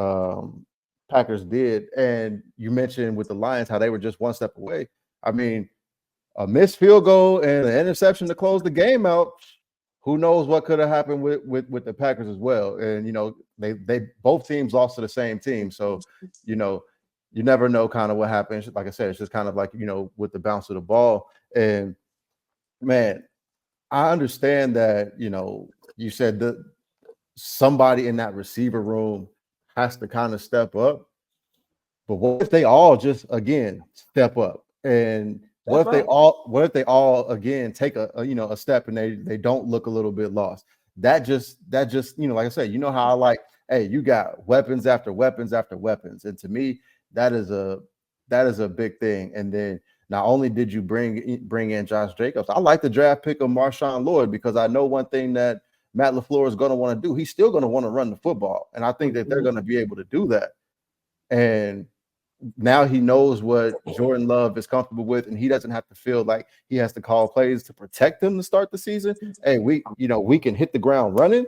did, and you mentioned with the Lions how they were just one step away. I mean, a missed field goal and an interception to close the game out. Who knows what could have happened with the Packers as well? And they both teams lost to the same team, so you never know kind of what happens. Like I said, it's just kind of like with the bounce of the ball. And man, I understand that you said that somebody in that receiver room has to kind of step up. But what if they all just again step up? And what if they all again take a step and they don't look a little bit lost? That just like I said, how I like, hey, you got weapons after weapons after weapons. And to me, that is a That is a big thing. And then not only did you bring in Josh Jacobs, I like the draft pick of Marshawn Lloyd because I know one thing that Matt LaFleur is going to want to do. He's still going to want to run the football, and I think that they're going to be able to do that. And now he knows what Jordan Love is comfortable with, and he doesn't have to feel like he has to call plays to protect him to start the season. Hey, we can hit the ground running.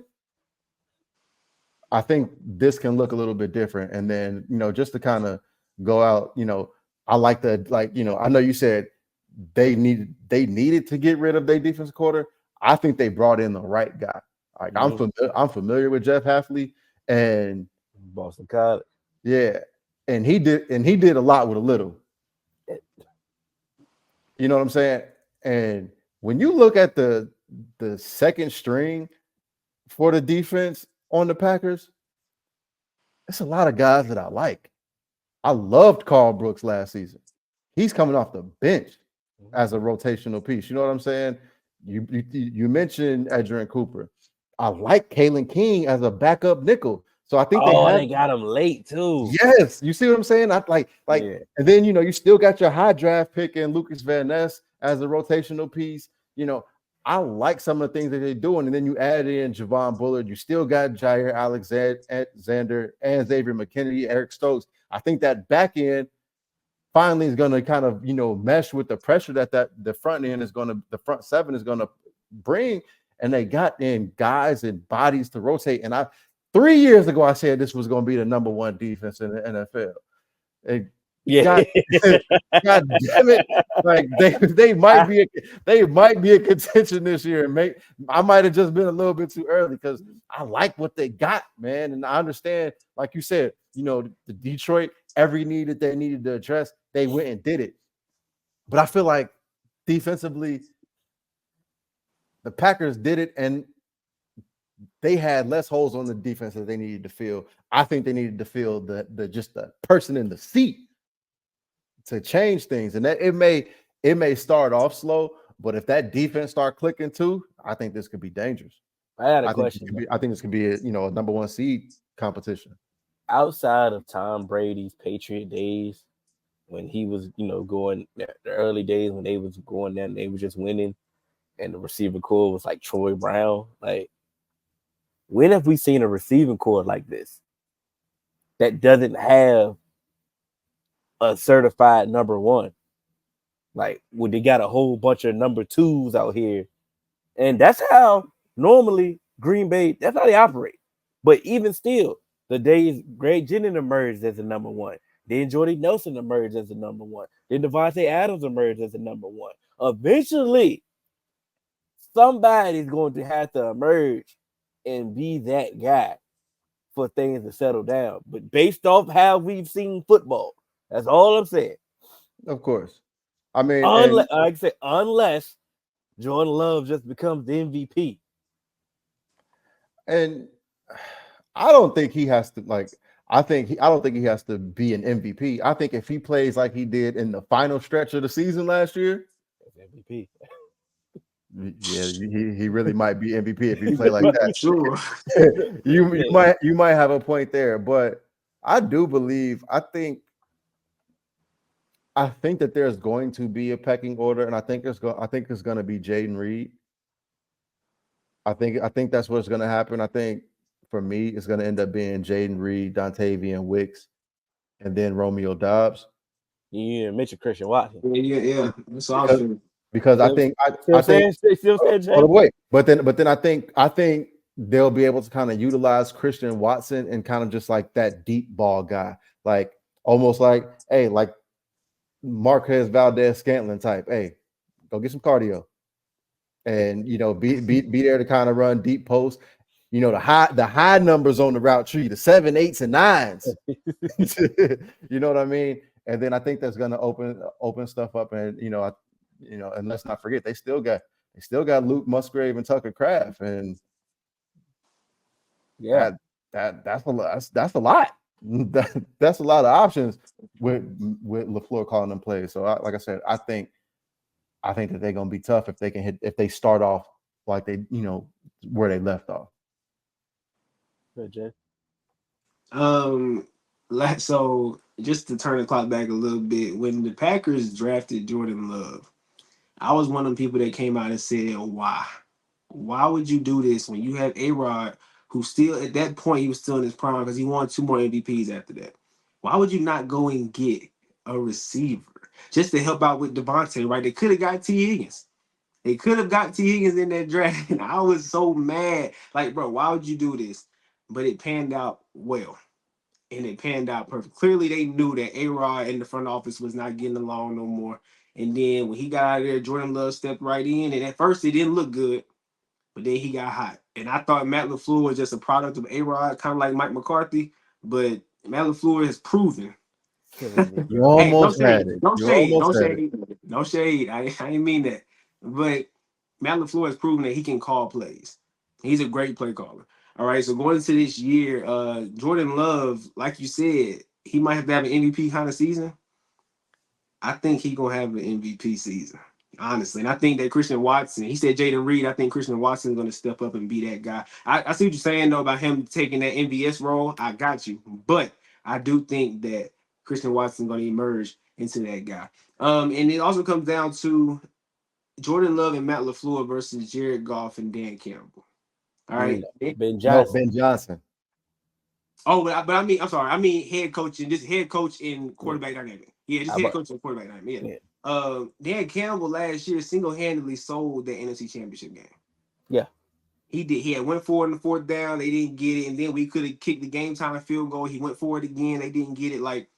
I think this can look a little bit different. And then, just to kind of go out, I like I know you said they needed to get rid of their defensive quarter. I think they brought in the right guy. Like I'm familiar with Jeff Hafley and
Boston College.
Yeah. And he did a lot with a little. You know what I'm saying? And when you look at the second string for the defense on the Packers, it's a lot of guys that I like. I loved Carl Brooks last season. He's coming off the bench as a rotational piece. You know what I'm saying? You mentioned Adrian Cooper. I like Kalen King as a backup nickel. So I think
they got him late too.
Yes, you see what I'm saying? I like, and then you still got your high draft pick in Lucas Van Ness as a rotational piece. I like some of the things that they're doing, and then you add in Javon Bullard. You still got Jair Alexander and Xavier McKinney, Eric Stokes. I think that back end finally is going to kind of mesh with the pressure that the front end the front seven is going to bring, and they got in guys and bodies to rotate. And 3 years ago, I said this was going to be the number one defense in the NFL. God damn it! Like they might be a contention this year. And I might have just been a little bit too early because I like what they got, man. And I understand, like you said, the Detroit, every need that they needed to address, they went and did it. But I feel like defensively, the Packers did it, and they had less holes on the defense that they needed to fill. I think they needed to fill the person in the seat to change things. And that it may start off slow, but if that defense start clicking too, I think this could be dangerous.
I had a question.
I think this could be a number one seed competition.
Outside of Tom Brady's Patriot days, when he was going the early days when they was going down, they were just winning, and the receiver core was like Troy Brown. Like, when have we seen a receiving core like this that doesn't have a certified number one? Like, when they got a whole bunch of number twos out here, and that's how normally Green Bay, that's how they operate. But even still, the days Greg Jennings emerged as a number one, then Jordy Nelson emerged as a number one, then Devontae Adams emerged as a number one. Eventually, somebody's going to have to emerge and be that guy for things to settle down. But based off how we've seen football, that's all I'm saying.
Of course. I mean,
like I said, unless Jordan Love just becomes the MVP.
And I don't think he has to I don't think he has to be an MVP. I think if he plays like he did in the final stretch of the season last year,
MVP.
Yeah, he really might be MVP if he play like that.
Sure.
you might have a point there, but I do believe I think that there's going to be a pecking order, and I think it's going to be Jaden Reed. I think that's what's going to happen. I think for me, it's going to end up being Jaden Reed, Dontavian Wicks, and then Romeo Doubs.
Yeah, Mitchell Christian Watson.
Yeah. That's awesome.
Because I think but then I think they'll be able to kind of utilize Christian Watson and kind of just like that deep ball guy, like almost like Marquez Valdez-Scantling type. Hey, go get some cardio, and be there to kind of run deep post. The high numbers on the route tree, the 7, 8s, and 9s. You know what I mean? And then I think that's going to open stuff up, and and let's not forget they still got Luke Musgrave and Tucker Kraft, and that's a lot. That's a lot. That's a lot of options with LaFleur calling them plays. So, like I said, I think that they're going to be tough if they start off like they where they left off.
Good, Jay.
So just to turn the clock back a little bit, when the Packers drafted Jordan Love, I was one of the people that came out and said, why? Why would you do this when you have A-Rod, who still, at that point, he was still in his prime because he won 2 more MVPs after that. Why would you not go and get a receiver just to help out with Devontae, right? They could have got T. Higgins. They could have got T. Higgins in that draft. And I was so mad. Like, bro, why would you do this? But it panned out well. And it panned out perfect. Clearly, they knew that A-Rod in the front office was not getting along no more. And then when he got out of there, Jordan Love stepped right in. And at first, it didn't look good. But then he got hot. And I thought Matt LaFleur was just a product of A-Rod, kind of like Mike McCarthy. But Matt LaFleur has proven.
Killing me,
You
bro.
Hey, no
almost had
shade.
it.
No
You
shade. No
almost had it.
shade. No shade. I didn't mean that. But Matt LaFleur has proven that he can call plays. He's a great play caller. All right. So going into this year, Jordan Love, like you said, he might have to have an MVP kind of season. I think he gonna have an MVP season, honestly. And I think that Christian Watson, he said Jaden Reed. I think Christian Watson is gonna step up and be that guy. I see what you're saying though about him taking that MVS role. I got you, but I do think that Christian Watson is gonna emerge into that guy. And it also comes down to Jordan Love and Matt LaFleur versus Jared Goff and Dan Campbell. All right.
No, Ben
No,
Johnson.
Ben Johnson.
Oh, but I mean, I'm sorry. I mean head coaching. This head coach in
Yeah,
quarterback dynamic. Yeah, this
I,
head
but
coach in quarterback dynamic.
yeah,
Yeah. Dan Campbell last year single handedly sold the NFC Championship game.
yeah,
He did. He had went for it in the fourth down. They didn't get it, and then we could have kicked the game time field goal. He went for it again. They didn't get it. Like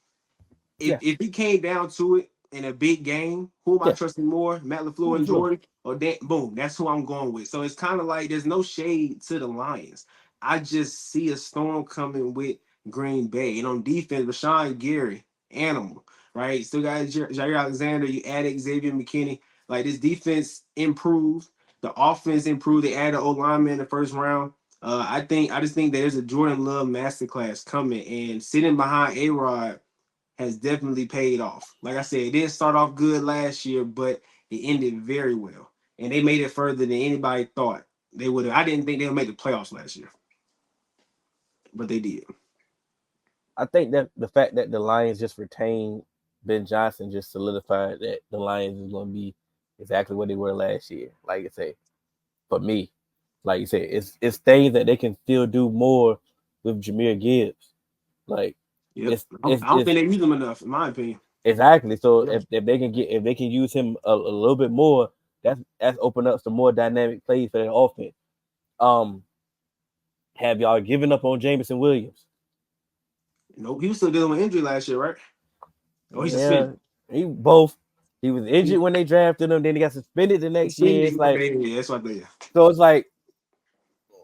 if
yeah,
if it came down to it in a big game, who am I
yeah.
trusting more, Matt LaFleur
For
and
sure.
Jordan, or Dan? Boom, that's who I'm going with. So it's kind of like there's no shade to the Lions. I just see a storm coming with Green Bay, and on defense, Rashawn Gary, animal, right? Still got Jair Alexander. You added Xavier McKinney. Like this defense improved. The offense improved. They added O lineman in the first round. I just think there's a Jordan Love masterclass coming, and sitting behind A Rod has definitely paid off. Like I said, it didn't start off good last year, but it ended very well. And they made it further than anybody thought they would have. I didn't think they would make the playoffs last year, but they did.
I think that the fact that the Lions just retained Ben Johnson just solidified that the Lions is going to be exactly what they were last year. Like I say, for me, like you said, it's things that they can still do more with Jameer Gibbs. Like
Yep. I don't
it's
think they use them enough, in my opinion.
exactly. So
Yep.
if they can use him a little bit more, that's open up some more dynamic plays for that offense. Um, have y'all given up on Jameson Williams?
Nope. He was still dealing with injury last year, right? Oh, he's
Yeah,
suspended.
he both. He was injured when they drafted him. Then he got suspended the next year. It's like
Yeah, that's what they.
so. It's like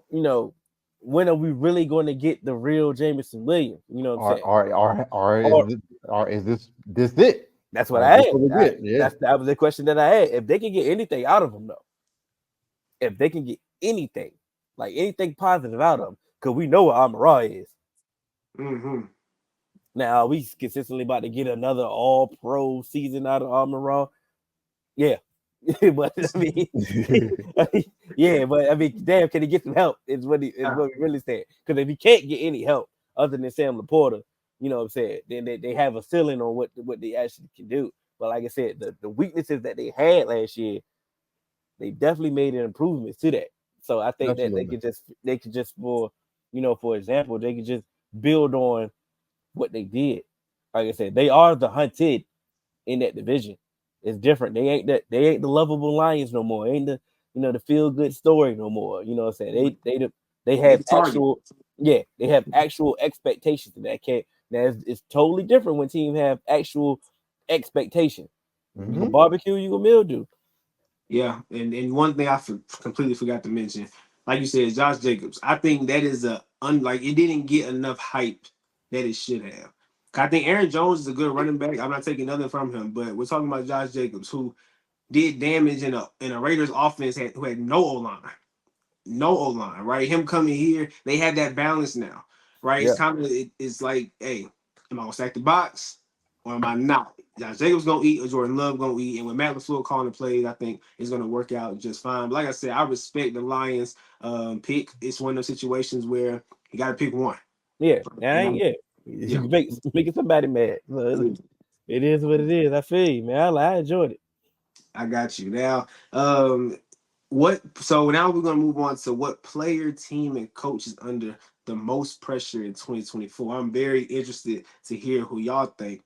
you know, when are we really going to get the real Jameson Williams? You know what I'm
Are
saying?
are are are is
Or
this, are is this it?
that's what
Is
I
this
had.
what we get? Yeah.
That was the question that I had. If they can get anything out of him, though, if they can get anything, like anything positive out of him, because we know what Amara is.
Mm-hmm.
Now, are we consistently about to get another All Pro season out of Amara? Yeah, but I mean, yeah, but I mean, damn, can he get some help? Is what we really saying. Because if he can't get any help other than Sam Laporta, you know what I'm saying, then they have a ceiling on what they actually can do. But like I said, the weaknesses that they had last year, they definitely made an improvement to that. So I think that
Absolutely.
they could just for example, they could just build on what they did. Like I said, they are the hunted in that division. It's different. They ain't the lovable Lions no more. Ain't the the feel good story no more. You know what I'm saying? They
They
have
the target.
they have actual expectations to that cat. Now it's totally different when teams have actual expectations. You gonna
Hmm.
barbecue, you gonna mildew.
Yeah, and one thing I completely forgot to mention, like you said, Josh Jacobs. I think that is unlike it didn't get enough hype that it should have. I think Aaron Jones is a good running back. I'm not taking nothing from him, but we're talking about Josh Jacobs, who did damage in a Raiders offense who had no O line, no O line, right? Him coming here, they have that balance now, right? It's
Yeah,
kind of it's like, hey, am I gonna stack the box or am I not? Josh Jacobs gonna eat or Jordan Love gonna eat, and when Matt LaFleur calling the plays, I think it's gonna work out just fine. But like I said, I respect the Lions pick. It's one of those situations where you got to pick one.
yeah,
And I'm,
yeah.
Yeah.
Making somebody mad. So it is what it is. I feel you, man. I enjoyed it.
I got you. Now, so now we're gonna move on to what player, team, and coach is under the most pressure in 2024. I'm very interested to hear who y'all think.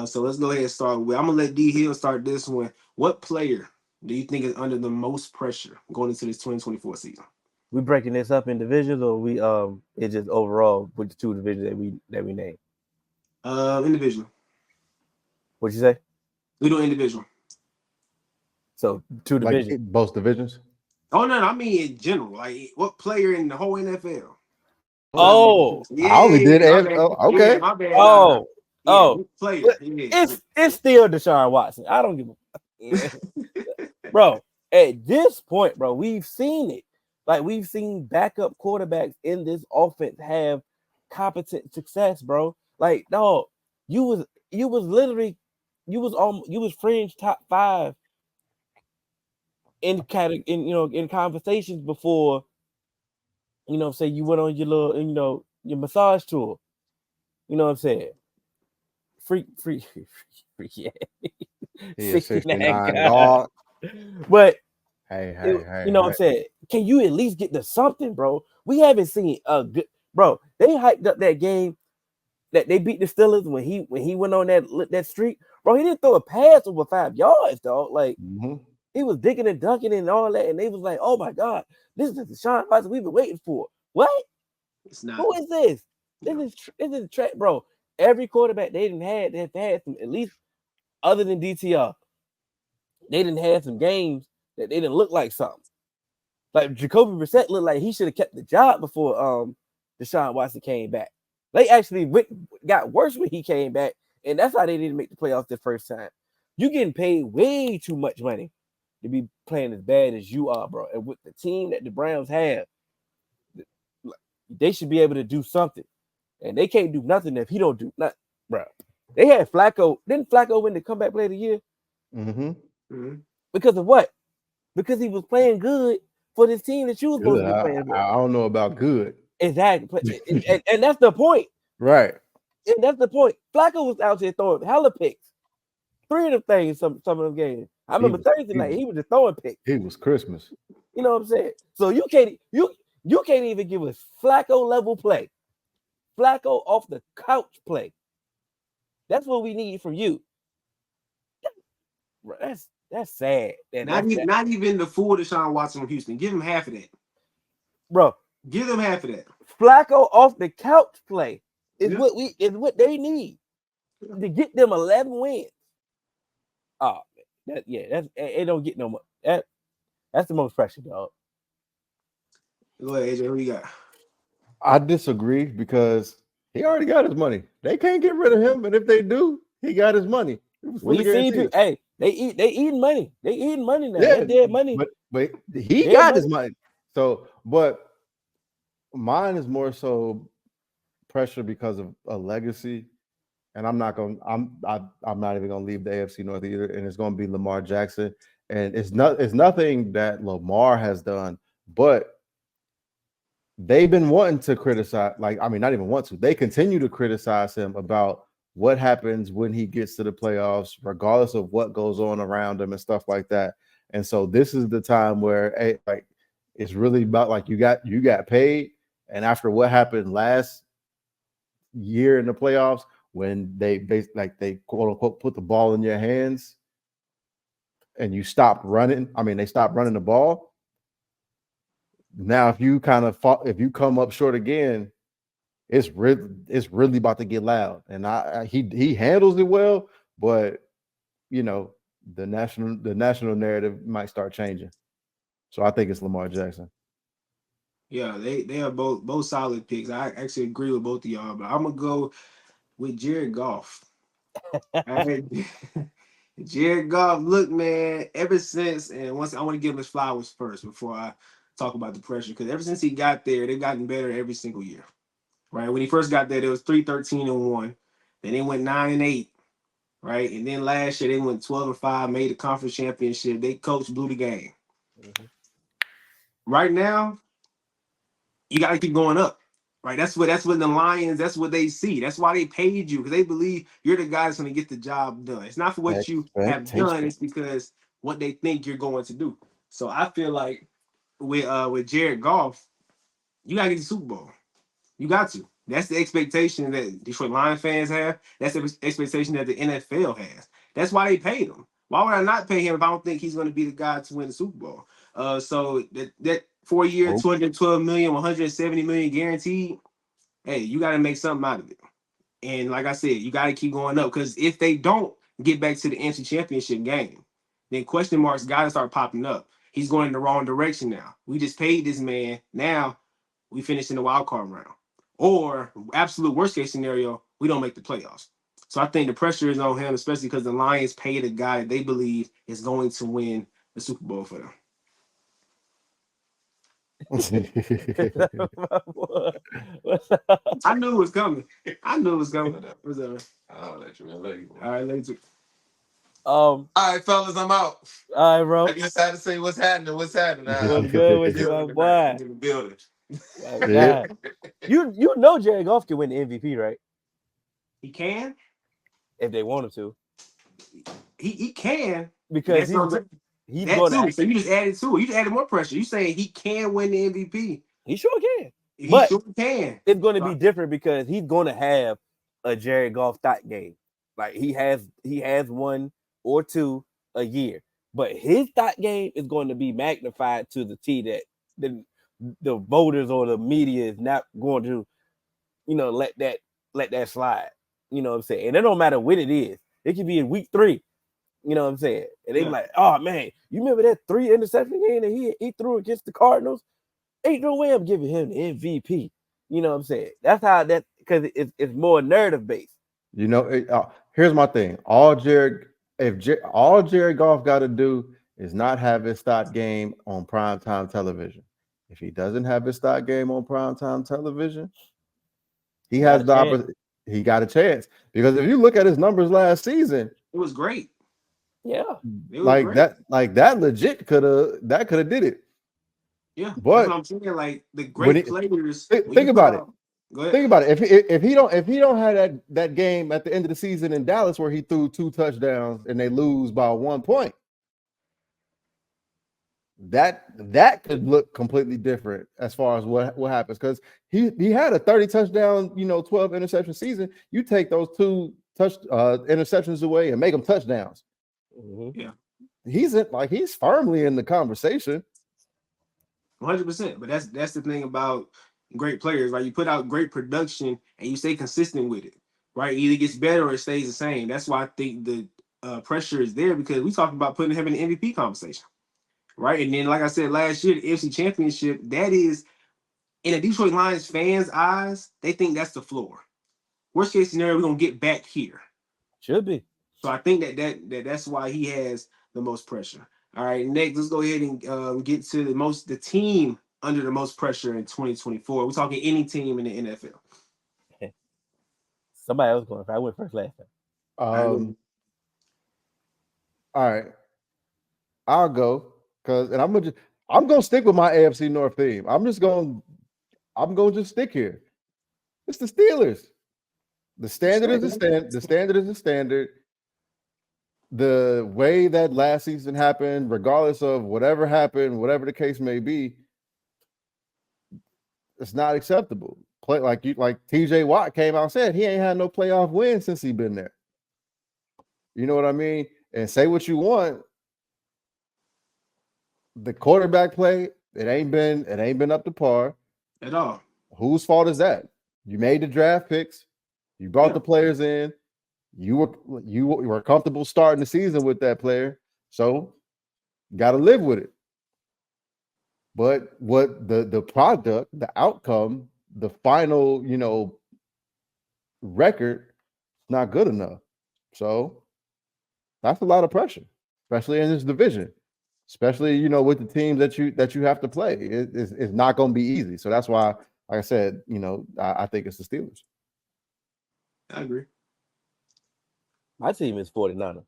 So let's go ahead and start with. I'm gonna let D Hill start this one. What player do you think is under the most pressure going into this 2024 season?
We breaking this up in divisions, or we it's just overall with the two divisions that we name.
Individual.
What'd you say?
We do individual.
So two
Like
divisions.
both divisions.
Oh no, I mean in general. Like what player in the whole NFL?
Oh,
Oh,
I only
Yeah,
did.
my bad. Yeah,
Okay.
my bad. Nah.
oh,
Yeah,
oh.
what player?
But
Yeah.
it's still Deshaun Watson. I don't give a yeah. Bro. At this point, bro, we've seen it. Like we've seen backup quarterbacks in this offense have competent success, bro. Like, dog, you was literally you was fringe top 5 in in conversations before, say you went on your little, your massage tour. You know what I'm saying? Free, yeah.
He is
69
69
guys.
dog.
But
Hey,
it,
hey, hey,
you know what
hey.
I'm saying? Can you at least get to something, bro? We haven't seen a good bro. They hyped up that game that they beat the Steelers when he went on that streak. Bro, he didn't throw a pass over 5 yards, dog. Like
Mhm.
he was digging and dunking and all that, and they was like, "Oh my god, this is the Deshaun Watson we've been waiting for." What?
It's not.
Who is this?
Yeah.
This is track, bro. Every quarterback they've had some, at least other than DTR, they didn't have some games that they didn't look like something. Like Jacoby Brissett looked like he should have kept the job before Deshaun Watson came back. They actually got worse when he came back, and that's how they didn't make the playoffs the first time. You getting paid way too much money to be playing as bad as you are, bro. And with the team that the Browns have, they should be able to do something. And they can't do nothing if he don't do nothing, bro. They had Flacco. Didn't Flacco win the comeback player of the year?
Mhm.
Mhm.
Because of what? Because he was playing good for this team that you was supposed
Good.
to be playing for.
I don't know about good.
Exactly. And that's the point.
Right.
And that's the point. Flacco was out there throwing hella picks. 3 of them things, some of them games. I
He
remember
was
Thursday
he
night,
was
he was just throwing picks.
he was Christmas.
You know what I'm saying? So you can't even give us Flacco level play. Flacco off the couch play. That's what we need from you. Bro, that's sad. And
Not
that's
even,
that.
not even the full Deshaun Watson from Houston. Give him half of that.
Bro,
Give them half of that.
Flacco off the couch play is
Yeah.
what they need to get them 11 wins. Oh, that's it don't get no more. That's the most pressure, dog.
Go ahead, AJ. Who you got?
I disagree because he already got his money. They can't get rid of him, and if they do, he got his money. It was fully
We see people.
guaranteed.
Hey, they eating money. They eating money now.
Yeah,
That dead money.
but he
Dead
got his
money.
money. So, but mine is more so pressure because of a legacy. And I'm not even gonna leave the AFC North either. And it's gonna be Lamar Jackson. And it's nothing that Lamar has done, but they've been wanting to criticize, like, I mean, not even want to, they continue to criticize him about what happens when he gets to the playoffs, regardless of what goes on around him and stuff like that. And so this is the time where, hey, like, it's really about like you got paid. And after what happened last year in the playoffs, when they quote unquote put the ball in your hands and you stopped running, I mean, they stopped running the ball. Now, if you come up short again, it's really about to get loud. And he handles it well, but you know, the national narrative might start changing. So I think it's Lamar Jackson.
Yeah, they are both solid picks. I actually agree with both of y'all, but I'm gonna go with Jared Goff. All right. Jared Goff, look, man, ever since, and once I want to give him his flowers first before I talk about the pressure, because ever since he got there, they've gotten better every single year. Right. When he first got there, it was 3-13-1. Then they went 9-8. Right. And then last year they went 12-5, made the conference championship. They coach blew the game.
Mhm.
Right now, you gotta keep going up. Right, that's what the Lions. That's what they see. That's why they paid you because they believe you're the guy that's going to get the job done. It's not for what you have done.
Expectation.
It's because what they think you're going to do. So I feel like with Jared Goff, you got to get the Super Bowl. You got to. That's the expectation that Detroit Lions fans have. That's the expectation that the NFL has. That's why they paid him. Why would I not pay him if I don't think he's going to be the guy to win the Super Bowl? So that 4 year,
Hope.
212 million, 170 million guaranteed. Hey, you got to make something out of it. And like I said, you got to keep going up because if they don't get back to the NFC Championship game, then question marks got to start popping up. He's going in the wrong direction now. We just paid this man. Now we finish in the wild card round. Or absolute worst case scenario, we don't make the playoffs. So I think the pressure is on him, especially because the Lions paid a guy they believe is going to win the Super Bowl for them. I knew it was coming. I knew it was coming. What's up, man?
I'll let you man. Love you.
All right, later.
All right, fellas, I'm out.
All right, bro.
I just had to say what's happening. What's happening?
What's good with you, my boy?
In the building.
My guy. You know Jared Goff can win the MVP, right?
He can.
If they want him to.
He can.
Because he's
that
going
too. So you just added to it. You just added more pressure. You saying he can win the MVP.
He sure can.
He
But
sure can.
It's going to be different because he's going to have a Jared Goff stat game. Like he has one or two a year. But his stat game is going to be magnified to the T that the voters or the media is not going to, let that slide. You know what I'm saying? And it don't matter when it is. It could be in week 3. You know what I'm saying? And they be like, oh man, you remember that 3 interception game that he threw against the Cardinals? Ain't no way I'm giving him the MVP. You know what I'm saying? That's how because it's more narrative based.
Here's my thing. All Jared Goff got to do is not have his start game on primetime television. If he doesn't have his start game on primetime television, he has the opportunity. He got a chance because if you look at his numbers last season,
it was great.
Yeah,
that legit could have did it.
Yeah,
but
that's what I'm saying. Like the great players.
Think about it.
Go ahead.
Think about it. If he don't have that game at the end of the season in Dallas where he threw 2 touchdowns and they lose by 1 point, that could look completely different as far as what happens because he had a 30 touchdown 12 interception season. You take those 2 interceptions away and make them touchdowns.
Mm-hmm. Yeah,
he's firmly in the conversation.
100%. But that's the thing about great players, right? You put out great production and you stay consistent with it, right? It either gets better or it stays the same. That's why I think the pressure is there because we talked about putting him in the MVP conversation. Right. And then, like I said last year, the AFC Championship, that is in the Detroit Lions fans' eyes, they think that's the floor. Worst case scenario, we're gonna get back here.
Should be.
So I think that's why he has the most pressure. All right, next, let's go ahead and get to the team under the most pressure in 2024. We're talking any team in the NFL.
Somebody else going. I went first last time.
All right. I'll go and I'm gonna stick with my AFC North theme. I'm gonna just stick here. It's the Steelers. The standard is the standard is the standard. The way that last season happened, regardless of whatever happened, whatever the case may be, it's not acceptable. Like TJ Watt came out and said he ain't had no playoff win since he been there. You know what I mean? And say what you want. The quarterback play, it ain't been up to par
at all.
Whose fault is that? You made the draft picks, you brought the players in, you were comfortable starting the season with that player, so got to live with it. But what the product, the outcome, the final, record, not good enough. So that's a lot of pressure, especially in this division. Especially, with the teams that you have to play. It's not going to be easy. So that's why, like I said, I think it's the Steelers.
I agree.
My team is 49ers.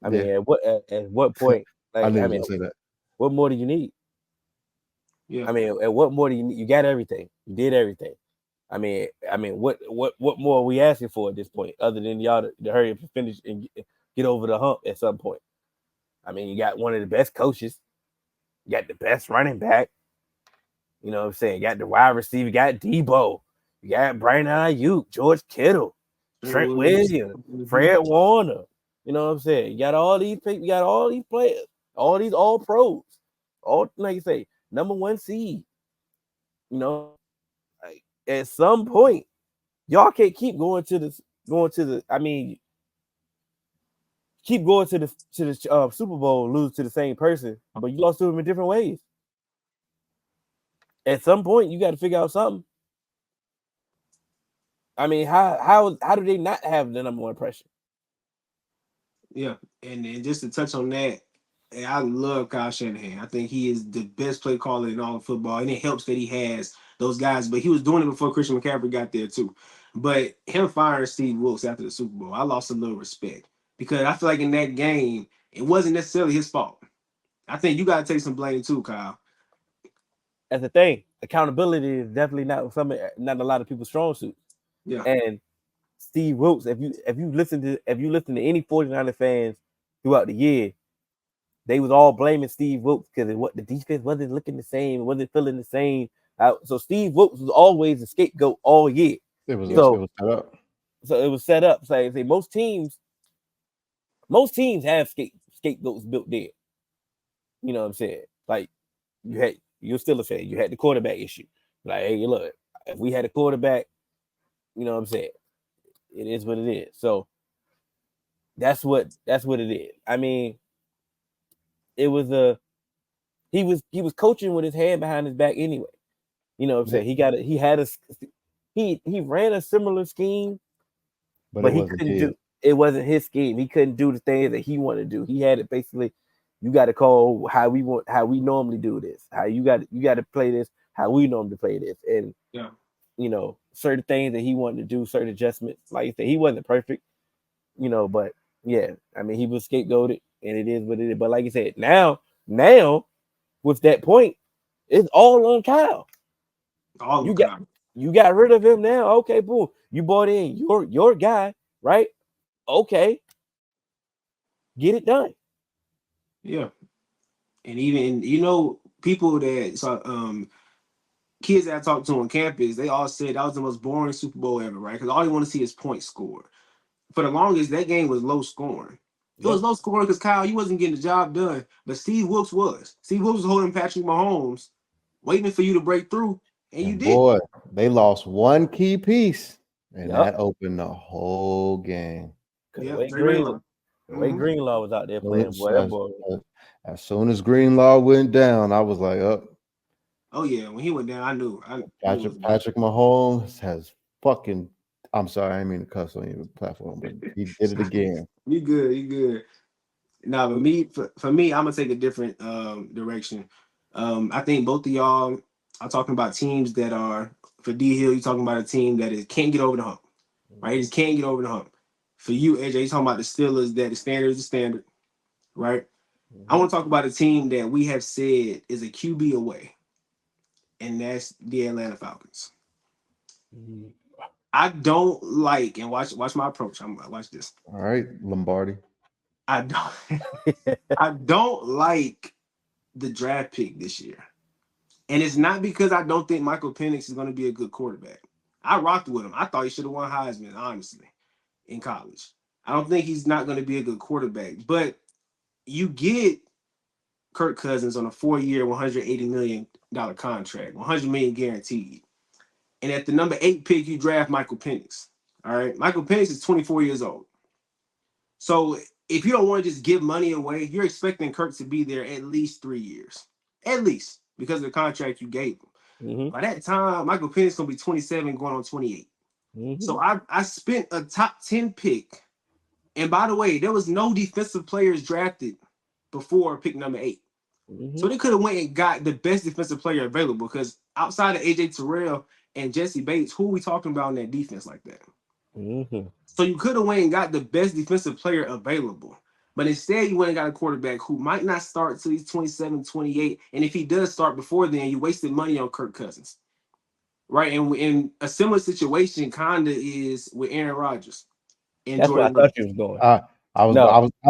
Mean, at what point?
I knew you were going to say that.
What more do you need?
Yeah.
I mean, and what more do you need? You got everything. You did everything. What more are we asking for at this point, other than y'all to hurry up and finish and get over the hump at some point? I mean, you got one of the best coaches. You got the best running back. You know what I'm saying? You got the wide receiver. You got Debo. You got Brandon Ayuk, George Kittle, Trent Williams, Fred Warner. You know what I'm saying? You got all these people. You got all these players. All these all pros. All, like you say, number one seed. You know, like, at some point, y'all can't keep going to this. Going to the. I mean, keep going to the Super Bowl, lose to the same person, but you lost to them in different ways. At some point, you got to figure out something. I mean, how do they not have the number one pressure?
Yeah, and just to touch on that, I love Kyle Shanahan. I think he is the best play caller in all of football, and it helps that he has those guys. But he was doing it before Christian McCaffrey got there too. But him firing Steve Wilkes after the Super Bowl, I lost a little respect because I feel like in that game, it wasn't necessarily his fault. I think you got to take some blame too, Kyle.
That's the thing. Accountability is definitely not a lot of people's strong suits.
Yeah.
And Steve Wilkes, if you listen to any 49er fans throughout the year, they was all blaming Steve Wilkes because what the defense wasn't looking the same, wasn't feeling the same. So Steve Wilkes was always the scapegoat all year.
It was set up.
So it was set up. So I say most teams have scapegoats built there. You know what I'm saying? Like you're still a fan. You had the quarterback issue. Like, hey, look, if we had a quarterback, you know what I'm saying? It is what it is. So that's what it is. I mean, it was he was coaching with his hand behind his back anyway. You know what I'm saying? He ran a similar scheme, but he couldn't do it. Wasn't his scheme. He couldn't do the things that he wanted to do. He had it basically. You got to call how we normally do this. How you got to play this. How we normally play this, and
yeah,
you know, certain things that he wanted to do, certain adjustments. Like you said, he wasn't perfect, you know, but yeah, I mean, he was scapegoated, and it is what it is. But like you said, now with that point, it's all on Kyle. You got rid of him now. Okay, boom. You bought in your guy, right? Okay, get it done.
Yeah, and even people that saw kids that I talked to on campus, they all said that was the most boring Super Bowl ever, right? Because all you want to see is points scored. For the longest, that game was low scoring. It was low scoring because Kyle, you wasn't getting the job done, but Steve Wilkes was. Steve Wilkes was holding Patrick Mahomes, waiting for you to break through, and you did.
Boy, they lost one key piece, and that opened the whole game.
The way Greenlaw was out there playing,
as soon as Greenlaw went down, I was like, "Up."
Oh yeah, when he went down, I knew.
Patrick Mahomes has fucking. I'm sorry, I didn't mean to cuss on your platform, but he did it again.
You good. Now, for me, I'm gonna take a different direction. I think both of y'all are talking about teams that are for D Hill. You're talking about a team that can't get over the hump, right? He just can't get over the hump. For you, AJ, you're talking about the Steelers that the standard is the standard, right? I want to talk about a team that we have said is a QB away, and that's the Atlanta Falcons. I don't like, and watch my approach. I'm gonna watch this.
All right, Lombardi.
I don't like the draft pick this year. And it's not because I don't think Michael Penix is going to be a good quarterback. I rocked with him. I thought he should have won Heisman, honestly, in college. I don't think he's not going to be a good quarterback. But you get Kirk Cousins on a 4-year, $180 million contract, $100 million guaranteed. And at the number 8 pick, you draft Michael Penix. All right? Michael Penix is 24 years old. So if you don't want to just give money away, you're expecting Kirk to be there at least 3 years. At least, because of the contract you gave him. By that time, Michael Penix is going to be 27 going on 28. So I spent a top 10 pick. And by the way, there was no defensive players drafted before pick number 8. So they could have went and got the best defensive player available because outside of AJ Terrell and Jesse Bates, who are we talking about in that defense like that? So you could have went and got the best defensive player available. But instead, you went and got a quarterback who might not start till he's 27, 28. And if he does start before then, you wasted money on Kirk Cousins. Right. And in a similar situation, kind of is with Aaron Rodgers and
That's where I
Jordan Love.
thought you was going.
I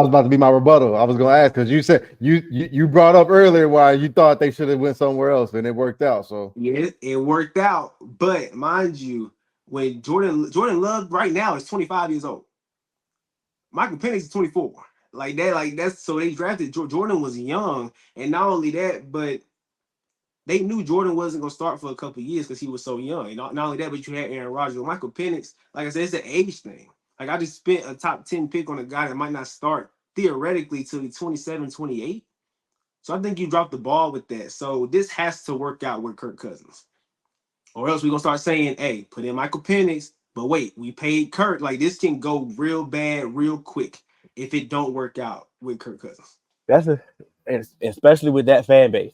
was about to be my rebuttal. I was going to ask because you said you brought up earlier why you thought they should have went somewhere else and it worked out. So
Yeah, it worked out. But mind you, when Jordan Love right now is 25 years old. Michael Penix is 24. That's so they drafted Jordan was young, and not only that, but they knew Jordan wasn't gonna start for a couple of years because he was so young. And not only that, but you had Aaron Rodgers. Michael Penix, like I said, it's an age thing. Like I just spent a top 10 pick on a guy that might not start theoretically till he's 27, 28. So I think you dropped the ball with that. So this has to work out with Kirk Cousins. Or else we're gonna start saying, hey, put in Michael Penix, but wait, we paid Kirk. Like this can go real bad real quick if it don't work out with Kirk Cousins.
Especially with that fan base.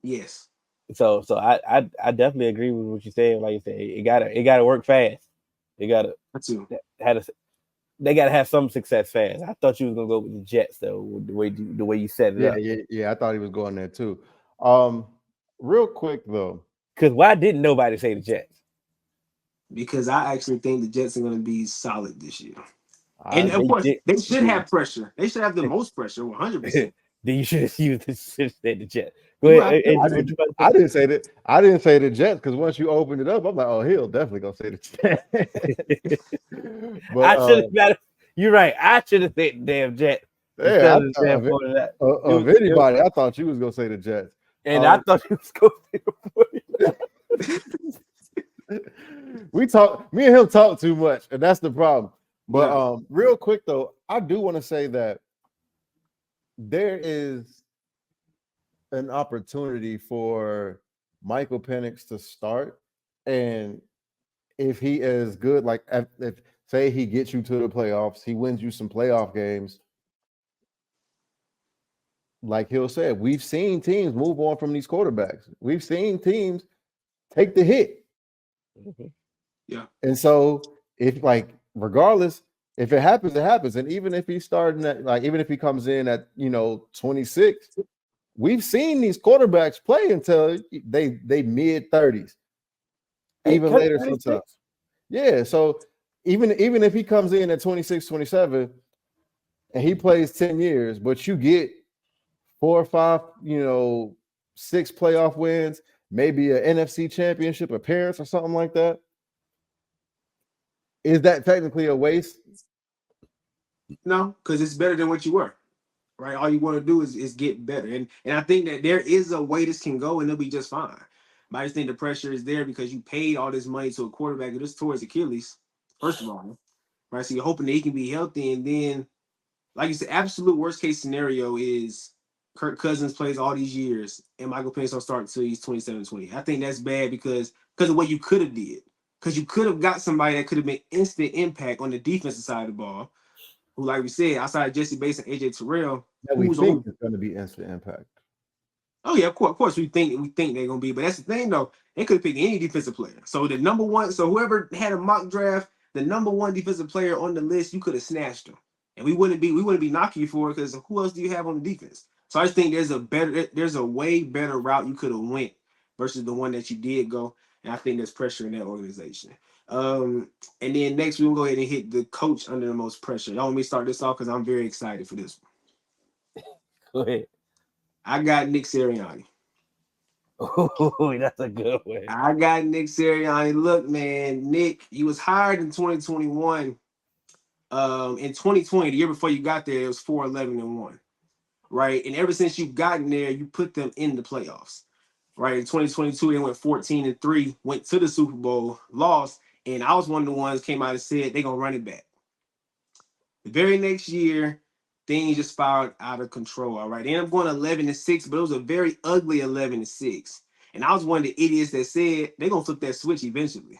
Yes.
So I definitely agree with what you're saying. Like you said, it gotta work fast. They gotta they gotta have some success fast. I thought you was gonna go with the Jets though, the way you set it up.
Yeah. I thought he was going there too. Real quick though,
because why didn't nobody say the Jets?
Because I actually think the Jets are going to be solid this year. And of course, they should have pressure. They should have the most pressure, 100%.
Then you should have said the Jets. Go ahead.
I didn't say that. I didn't say the Jets because once you opened it up, I'm like, oh, he'll definitely gonna say the Jets.
But I should have. You're right. I should have said the damn Jets.
Yeah, of anybody, I thought you was gonna say the Jets,
and I thought you was gonna say the
49ers. Me and him talk too much, and that's the problem. But real quick though, I do want to say that there is an opportunity for Michael Penix to start, and if he is good, like if say he gets you to the playoffs, he wins you some playoff games. Like Hill said, we've seen teams move on from these quarterbacks. We've seen teams take the hit.
Mm-hmm. Yeah.
And so if regardless, if it happens, it happens. And even if he's starting at even if he comes in at 26, we've seen these quarterbacks play until they mid 30s. Even later sometimes. Yeah. So even if he comes in at 26, 27, and he plays 10 years, but you get 4 or 5, 6 playoff wins, maybe an NFC championship appearance or something like that. Is that technically a waste?
No, because it's better than what you were. Right? All you want to do is get better. And I think that there is a way this can go and it'll be just fine. But I just think the pressure is there because you paid all this money to a quarterback and just towards Achilles, first of all. Right. So you're hoping that he can be healthy. And then, like you said, absolute worst case scenario is Kirk Cousins plays all these years and Michael Penix don't start until he's 27, 20. I think that's bad because of what you could have did. Because you could have got somebody that could have been instant impact on the defensive side of the ball. Who, like we said, outside of Jesse Bates and AJ Terrell,
that we think is going to be instant impact.
Oh yeah, of course we think they're going to be, but that's the thing though. They could have picked any defensive player. So the number one, so whoever had a mock draft, the number one defensive player on the list, you could have snatched them, and we wouldn't be knocking you for it because who else do you have on the defense? So I just think there's a way better route you could have went versus the one that you did go, and I think there's pressure in that organization. And then next we'll go ahead and hit the coach under the most pressure. Y'all want me to start this off because I'm very excited for this one.
Go ahead.
I got Nick Sirianni.
Oh, that's a good one.
I got Nick Sirianni. Look, man, Nick, he was hired in 2021. In 2020, the year before you got there, it was 4-11-1. Right. And ever since you've gotten there, you put them in the playoffs. Right. In 2022, they went 14-3, went to the Super Bowl, lost. And I was one of the ones came out and said they're gonna run it back. The very next year, things just spiraled out of control. All right. They ended up going 11-6, but it was a very ugly 11-6. And I was one of the idiots that said they're gonna flip that switch eventually.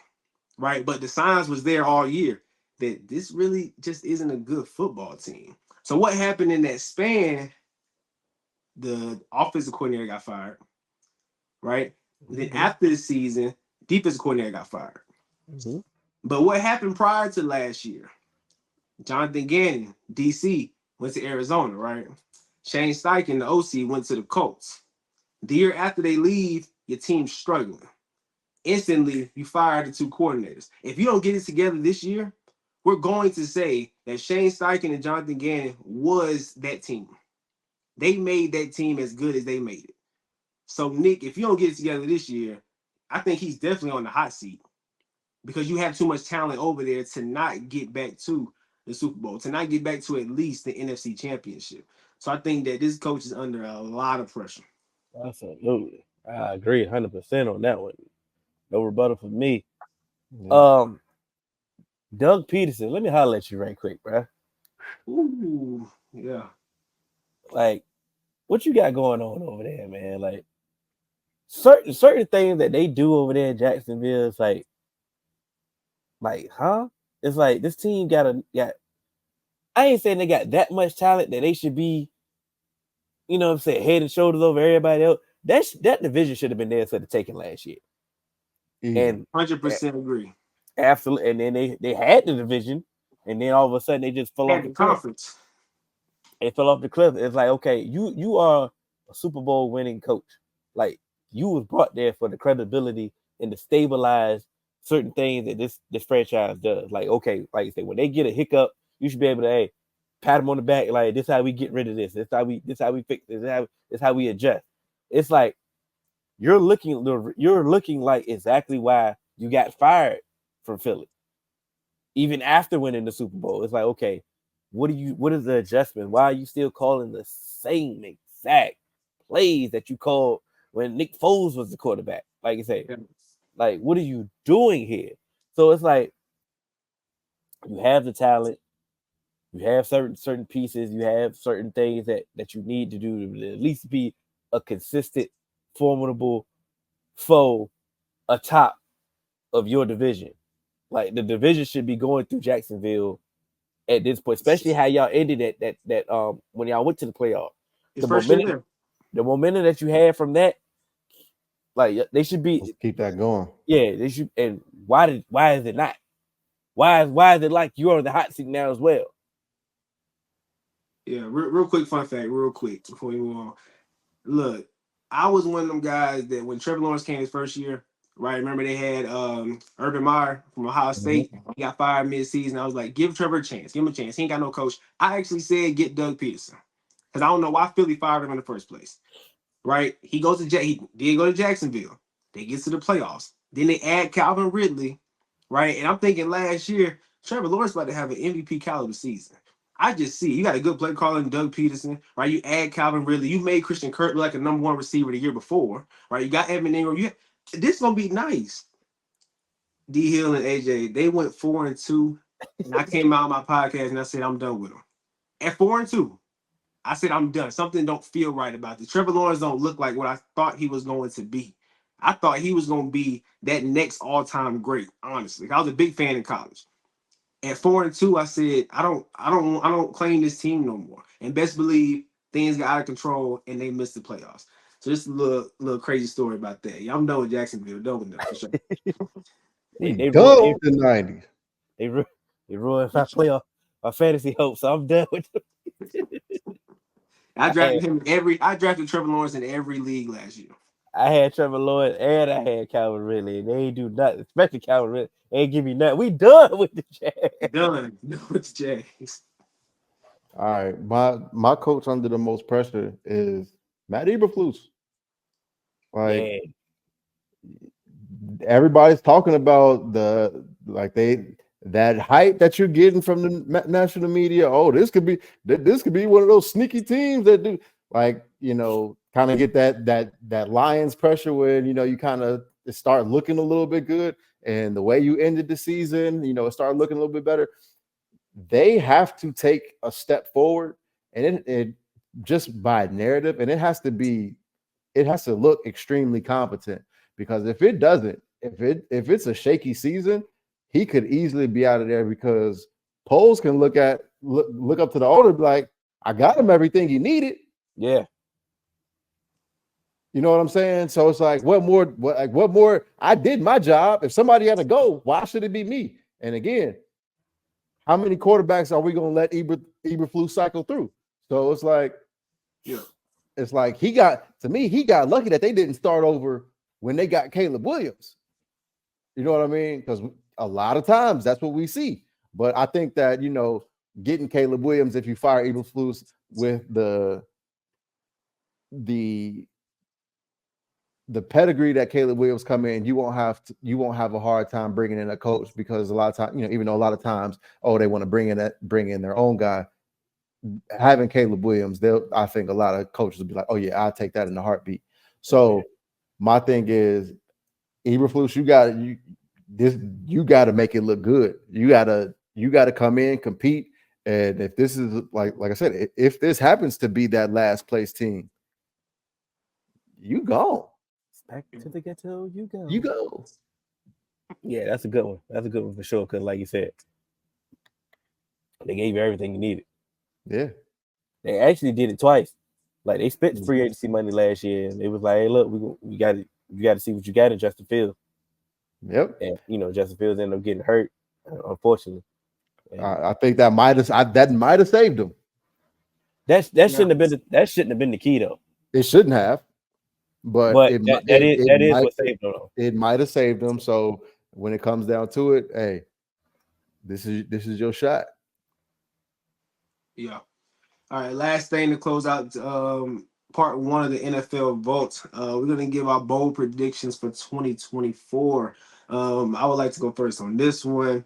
Right. But the signs was there all year that this really just isn't a good football team. So what happened in that span? The offensive coordinator got fired. Right. Mm-hmm. Then after the season, defensive coordinator got fired. Mm-hmm. But what happened prior to last year? Jonathan Gannon, DC, went to Arizona, right? Shane Steichen, the OC, went to the Colts. The year after they leave, your team's struggling. Instantly, you fire the two coordinators. If you don't get it together this year, we're going to say that Shane Steichen and Jonathan Gannon was that team. They made that team as good as they made it. So, Nick, if you don't get it together this year, I think he's definitely on the hot seat because you have too much talent over there to not get back to the Super Bowl, to not get back to at least the NFC Championship. So I think that this coach is under a lot of pressure.
Absolutely. I agree 100% on that one. No rebuttal for me.
Yeah.
Doug Peterson, let me holler at you right quick, bro.
Ooh, yeah.
Like, what you got going on over there, man? Like, certain things that they do over there in Jacksonville is like, huh? It's like this team got. I ain't saying they got that much talent that they should be, you know what I'm saying, head and shoulders over everybody else. That division should have been there for the taking last year. And
100% agree.
absolutely, and then they had the division, and then all of a sudden they just fell off
Had
the
the
cliff.
conference.
They fell off the cliff. It's like, okay, you are a Super Bowl winning coach. Like, you was brought there for the credibility and to stabilize certain things that this franchise does. Like, okay, like you say, when they get a hiccup, you should be able to, hey, pat them on the back. Like, this is how we get rid of this. This how we fix this. This how we adjust. It's like you're looking like exactly why you got fired from Philly, even after winning the Super Bowl. It's like, okay, what is the adjustment? Why are you still calling the same exact plays that you called when Nick Foles was the quarterback? Like you say,
Yeah.
like, what are you doing here? So it's like you have the talent, you have certain pieces, you have certain things that you need to do to at least be a consistent, formidable foe atop of your division. Like, the division should be going through Jacksonville at this point, especially how y'all ended that when y'all went to the playoff.
His
The
first year
momentum,
there.
the momentum that you had from that, like, they should
Let's
be,
keep that going.
yeah, they should. And why is it not? Why is it like you're on the hot seat now as well?
Yeah, real quick fun fact, real quick before we move on. Look, I was one of them guys that when Trevor Lawrence came his first year, right? Remember they had Urban Meyer from Ohio State. He got fired mid-season. I was like, give Trevor a chance. Give him a chance. He ain't got no coach. I actually said get Doug Peterson. Because I don't know why Philly fired him in the first place. Right? He did go to Jacksonville. They get to the playoffs. Then they add Calvin Ridley, right? And I'm thinking last year, Trevor Lawrence about to have an MVP caliber season. I just see you got a good play caller in Doug Peterson, right? You add Calvin Ridley. You made Christian Kirk look like a number one receiver the year before, right? You got Evan Ingram. This gonna be nice. D Hill and AJ, they went 4-2, and I came out on my podcast and I said I'm done with them. At 4-2, I said I'm done. Something don't feel right about this. Trevor Lawrence don't look like what I thought he was going to be. I thought he was going to be that next all-time great. Honestly, I was a big fan in college. At 4-2, I said I don't claim this team no more. And best believe things got out of control and they missed the playoffs. So just a little crazy story about that. Yeah, I'm done with Jacksonville. Done with them for sure.
They
We
they
done
ruined
with the 90s.
they ruined my playoff, my fantasy hopes. So I'm done with them.
I
I had
drafted Trevor Lawrence in every league last year.
I had Trevor Lawrence and I had Calvin Ridley, and they ain't do nothing, especially Calvin Ridley. They ain't give me nothing. We done with the Jags.
Done with the Jags.
All right. My coach under the most pressure is Matt Eberflus. Like,
Yeah,
everybody's talking about that hype that you're getting from the national media. Oh, this could be one of those sneaky teams that do, like, kind of get that Lions pressure when you kind of start looking a little bit good, and the way you ended the season, it started looking a little bit better. They have to take a step forward, and it just by narrative, and it has to look extremely competent, because if it doesn't, if it's a shaky season, he could easily be out of there, because polls can look up to the owner, like, I got him everything he needed.
yeah.
You know what I'm saying? So it's like, what more? I did my job. If somebody had to go, why should it be me? And again, how many quarterbacks are we gonna let Eberflus cycle through? So it's like,
Yeah.
It's like he got lucky that they didn't start over when they got Caleb Williams. You know what I mean? Because a lot of times that's what we see. But I think that, getting Caleb Williams, if you fire Eberflus with the pedigree that Caleb Williams come in, you won't have a hard time bringing in a coach, because a lot of times, even though a lot of times, they want to bring in their own guy. Having Caleb Williams, I think a lot of coaches will be like, oh yeah, I'll take that in a heartbeat. So my thing is, Eberflus, you got to make it look good. You got to come in, compete, and if this is like I said, if this happens to be that last place team, you go.
Back to the ghetto, you go.
You go.
Yeah, that's a good one. That's a good one for sure. Because, like you said, they gave you everything you needed.
Yeah,
they actually did it twice. Like, they spent free agency money last year, and it was like, hey, look, you got to see what you got in Justin Fields.
Yep.
And Justin Fields ended up getting hurt, unfortunately.
I think that might have saved him.
That shouldn't have been the key, though.
It shouldn't have, but
that is what saved him, though.
It might have saved him. So when it comes down to it, hey, this is your shot.
Yeah. All right. Last thing to close out part one of the NFL Vault. We're gonna give our bold predictions for 2024. I would like to go first on this one.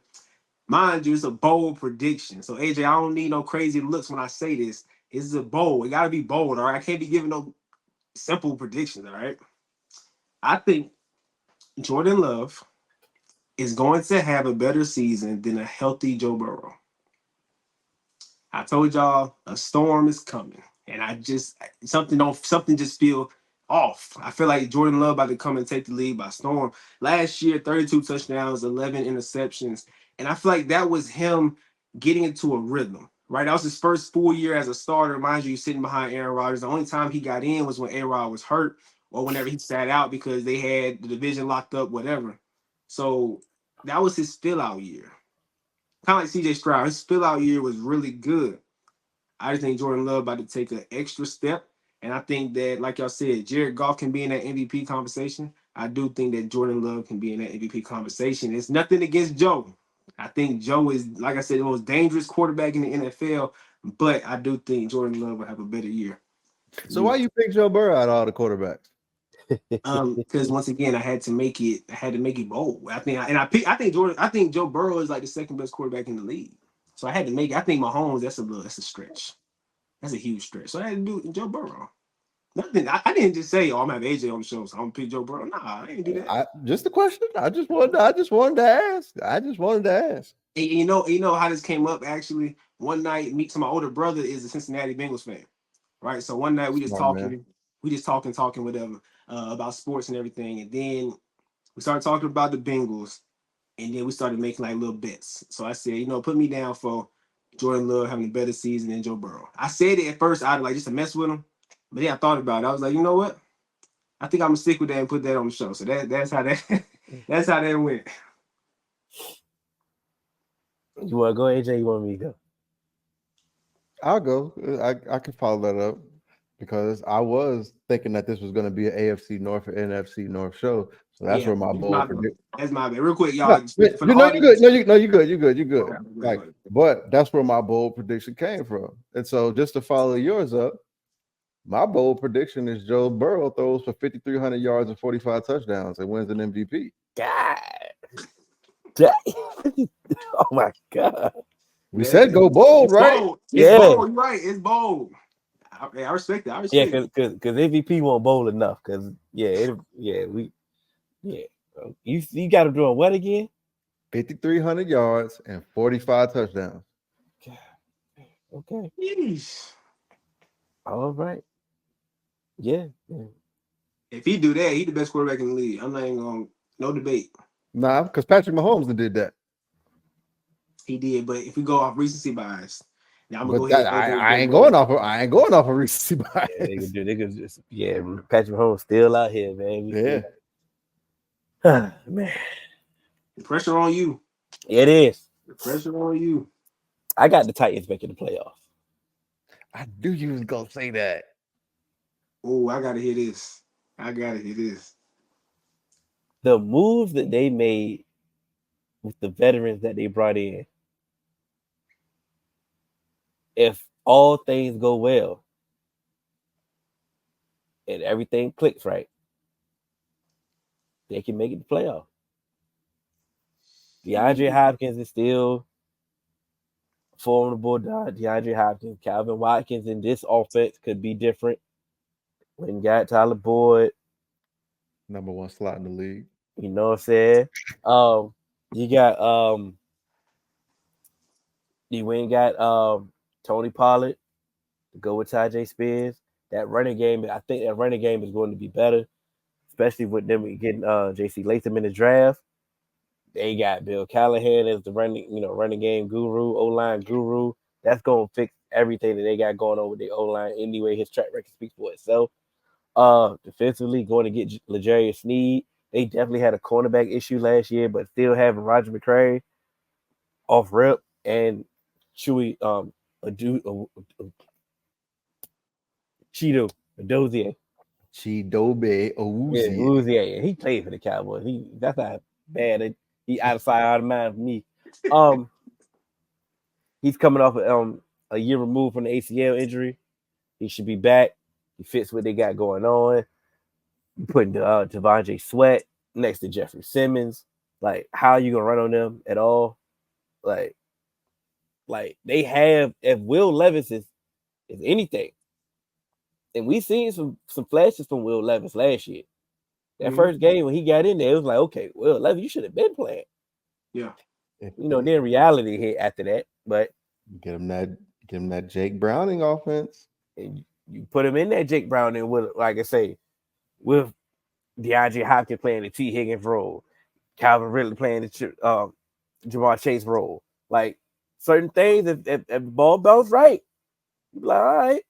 Mind you, it's a bold prediction. So AJ, I don't need no crazy looks when I say this. It's a bold. It gotta be bold. All right. I can't be giving no simple predictions. All right. I think Jordan Love is going to have a better season than a healthy Joe Burrow. I told y'all a storm is coming, and I just something just feel off. I feel like Jordan Love about to come and take the lead by storm. Last year, 32 touchdowns, 11 interceptions, and I feel like that was him getting into a rhythm. Right, that was his first full year as a starter. Mind you, sitting behind Aaron Rodgers. The only time he got in was when A-Rod was hurt, or whenever he sat out because they had the division locked up, whatever. So that was his fill out year. Kind of like CJ Stroud. His fill out year was really good. I just think Jordan Love about to take an extra step. And I think that, like y'all said, Jared Goff can be in that MVP conversation. I do think that Jordan Love can be in that MVP conversation. It's nothing against Joe. I think Joe is, like I said, the most dangerous quarterback in the NFL. But I do think Jordan Love will have a better year.
So why you pick Joe Burrow out of all the quarterbacks?
Because once again, I had to make it bold. I think Joe Burrow is like the second best quarterback in the league. So I had to make it. I think Mahomes, that's a stretch. That's a huge stretch. So I had to do Joe Burrow. Nothing. I didn't just say, I'm gonna have AJ on the show, so I'm gonna pick Joe Burrow. Nah, I didn't do that.
Just a question. I just wanted to ask.
And you know how this came up actually. One night, my older brother is a Cincinnati Bengals fan, right? So one night we just talking, whatever, about sports and everything, and then we started talking about the Bengals, and then we started making like little bets. So I said, put me down for Jordan Love having a better season than Joe Burrow. I said it at first out of like just to mess with him, but then I thought about it. I was like, you know what? I think I'm gonna stick with that and put that on the show. So that's how that went.
You want to go, AJ? You want me to go?
I'll go. I can follow that up because I was thinking that this was going to be an AFC North or NFC North show. So that's where my bold prediction.
That's my bad. Real quick, y'all.
You're good. You're good. But that's where my bold prediction came from. And so just to follow yours up, my bold prediction is Joe Burrow throws for 5,300 yards and 45 touchdowns and wins an MVP.
God. Oh my God.
We said go bold, right?
Bold. It's bold. You're right. It's bold. I respect that.
Because MVP won't bowl enough. Because you got him doing what again?
5,300 yards and 45 touchdowns.
Okay.
Yeesh.
All right. Yeah.
If he do that, he the best quarterback in the league. I'm not even going. No debate.
Nah, because Patrick Mahomes did that.
He did, but if we go off recency bias, now I'm gonna go ahead.
I ain't going off of recency bias.
Yeah, they could just Patrick Mahomes still out here, man. Man.
The pressure on you.
It is.
The pressure on you.
I got the Titans making the playoffs.
I knew you was gonna say that.
Oh, I gotta hear this. I gotta hear this.
The moves that they made with the veterans that they brought in, if all things go well and everything clicks right, they can make it the playoff. DeAndre Hopkins is still formidable. DeAndre Hopkins, Calvin Watkins in this offense could be different. When you got Tyler Boyd,
#1 slot in the league.
you know what I'm saying? You got you went and got Tony Pollard to go with Tajay Spears. That running game, I think that running game is going to be better, especially with them getting JC Latham in the draft. They got Bill Callahan as the running game guru, O-line guru. That's gonna fix everything that they got going on with the O-line anyway. His track record speaks for itself. Defensively, going to get L'Jarius Sneed. They definitely had a cornerback issue last year, but still having Roger McCray off rip and Chewy Cheeto Dozier.
Chidobe
Yeah,
Awuzie.
Uzier. He played for the Cowboys. That's not bad. He outside out of mind for me. He's coming off a year removed from the ACL injury. He should be back. He fits what they got going on. You putting Devontae Sweat next to Jeffrey Simmons. Like, how are you gonna run on them at all? Like they have, if Will Levis is anything, and we seen some flashes from Will Levis last year. That first game when he got in there, it was like, okay, Will Levis, you should have been playing.
Yeah.
Then reality hit after that. But
get him that Jake Browning offense.
And you put him in that Jake Browning with, like I say, with DeAndre Hopkins playing the T. Higgins role, Calvin Ridley playing the Jamar Chase role. Like certain things, if the ball bounce right, you be like, all right,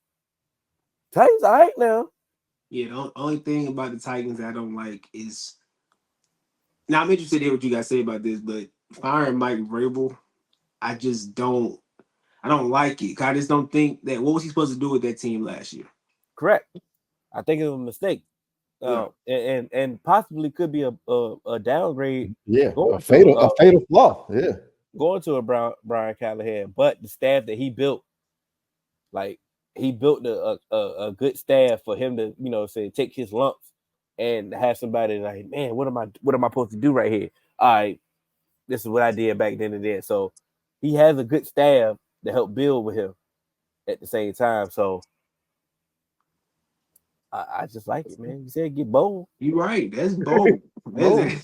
Titans all right now.
Yeah, the only thing about the Titans I don't like is, now I'm interested to hear what you guys say about this, but firing Mike Vrabel, I just don't. I don't like it. I just don't think that, what was he supposed to do with that team last year?
Correct. I think it was a mistake. And possibly could be a downgrade.
Yeah, a fatal flaw. Yeah,
going to a Brian Callahan, but the staff that he built, like he built a good staff for him to say take his lumps and have somebody like, man, what am I supposed to do right here? All right, this is what I did back then and then. So he has a good staff to help build with him at the same time. So I just like it, man. You said get bold.
You're right. That's bold. That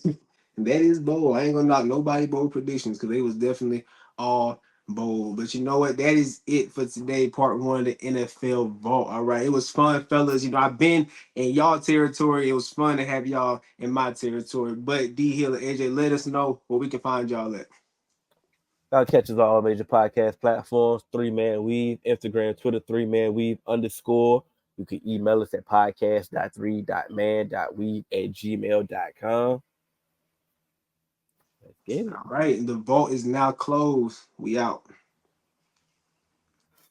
is bold. I ain't gonna knock nobody bold predictions because they was definitely all bold. But you know what? That is it for today, part 1 of the NFL Vault. All right. It was fun, fellas. I've been in y'all territory. It was fun to have y'all in my territory. But D Hill and AJ, let us know where we can find y'all at.
Y'all catch us on all major podcast platforms, 3Man Weave, Instagram, Twitter, 3Man Weave _. You can email us at podcast.3.man.weave@gmail.com. Let's get it.
All right. The vault is now closed. We out.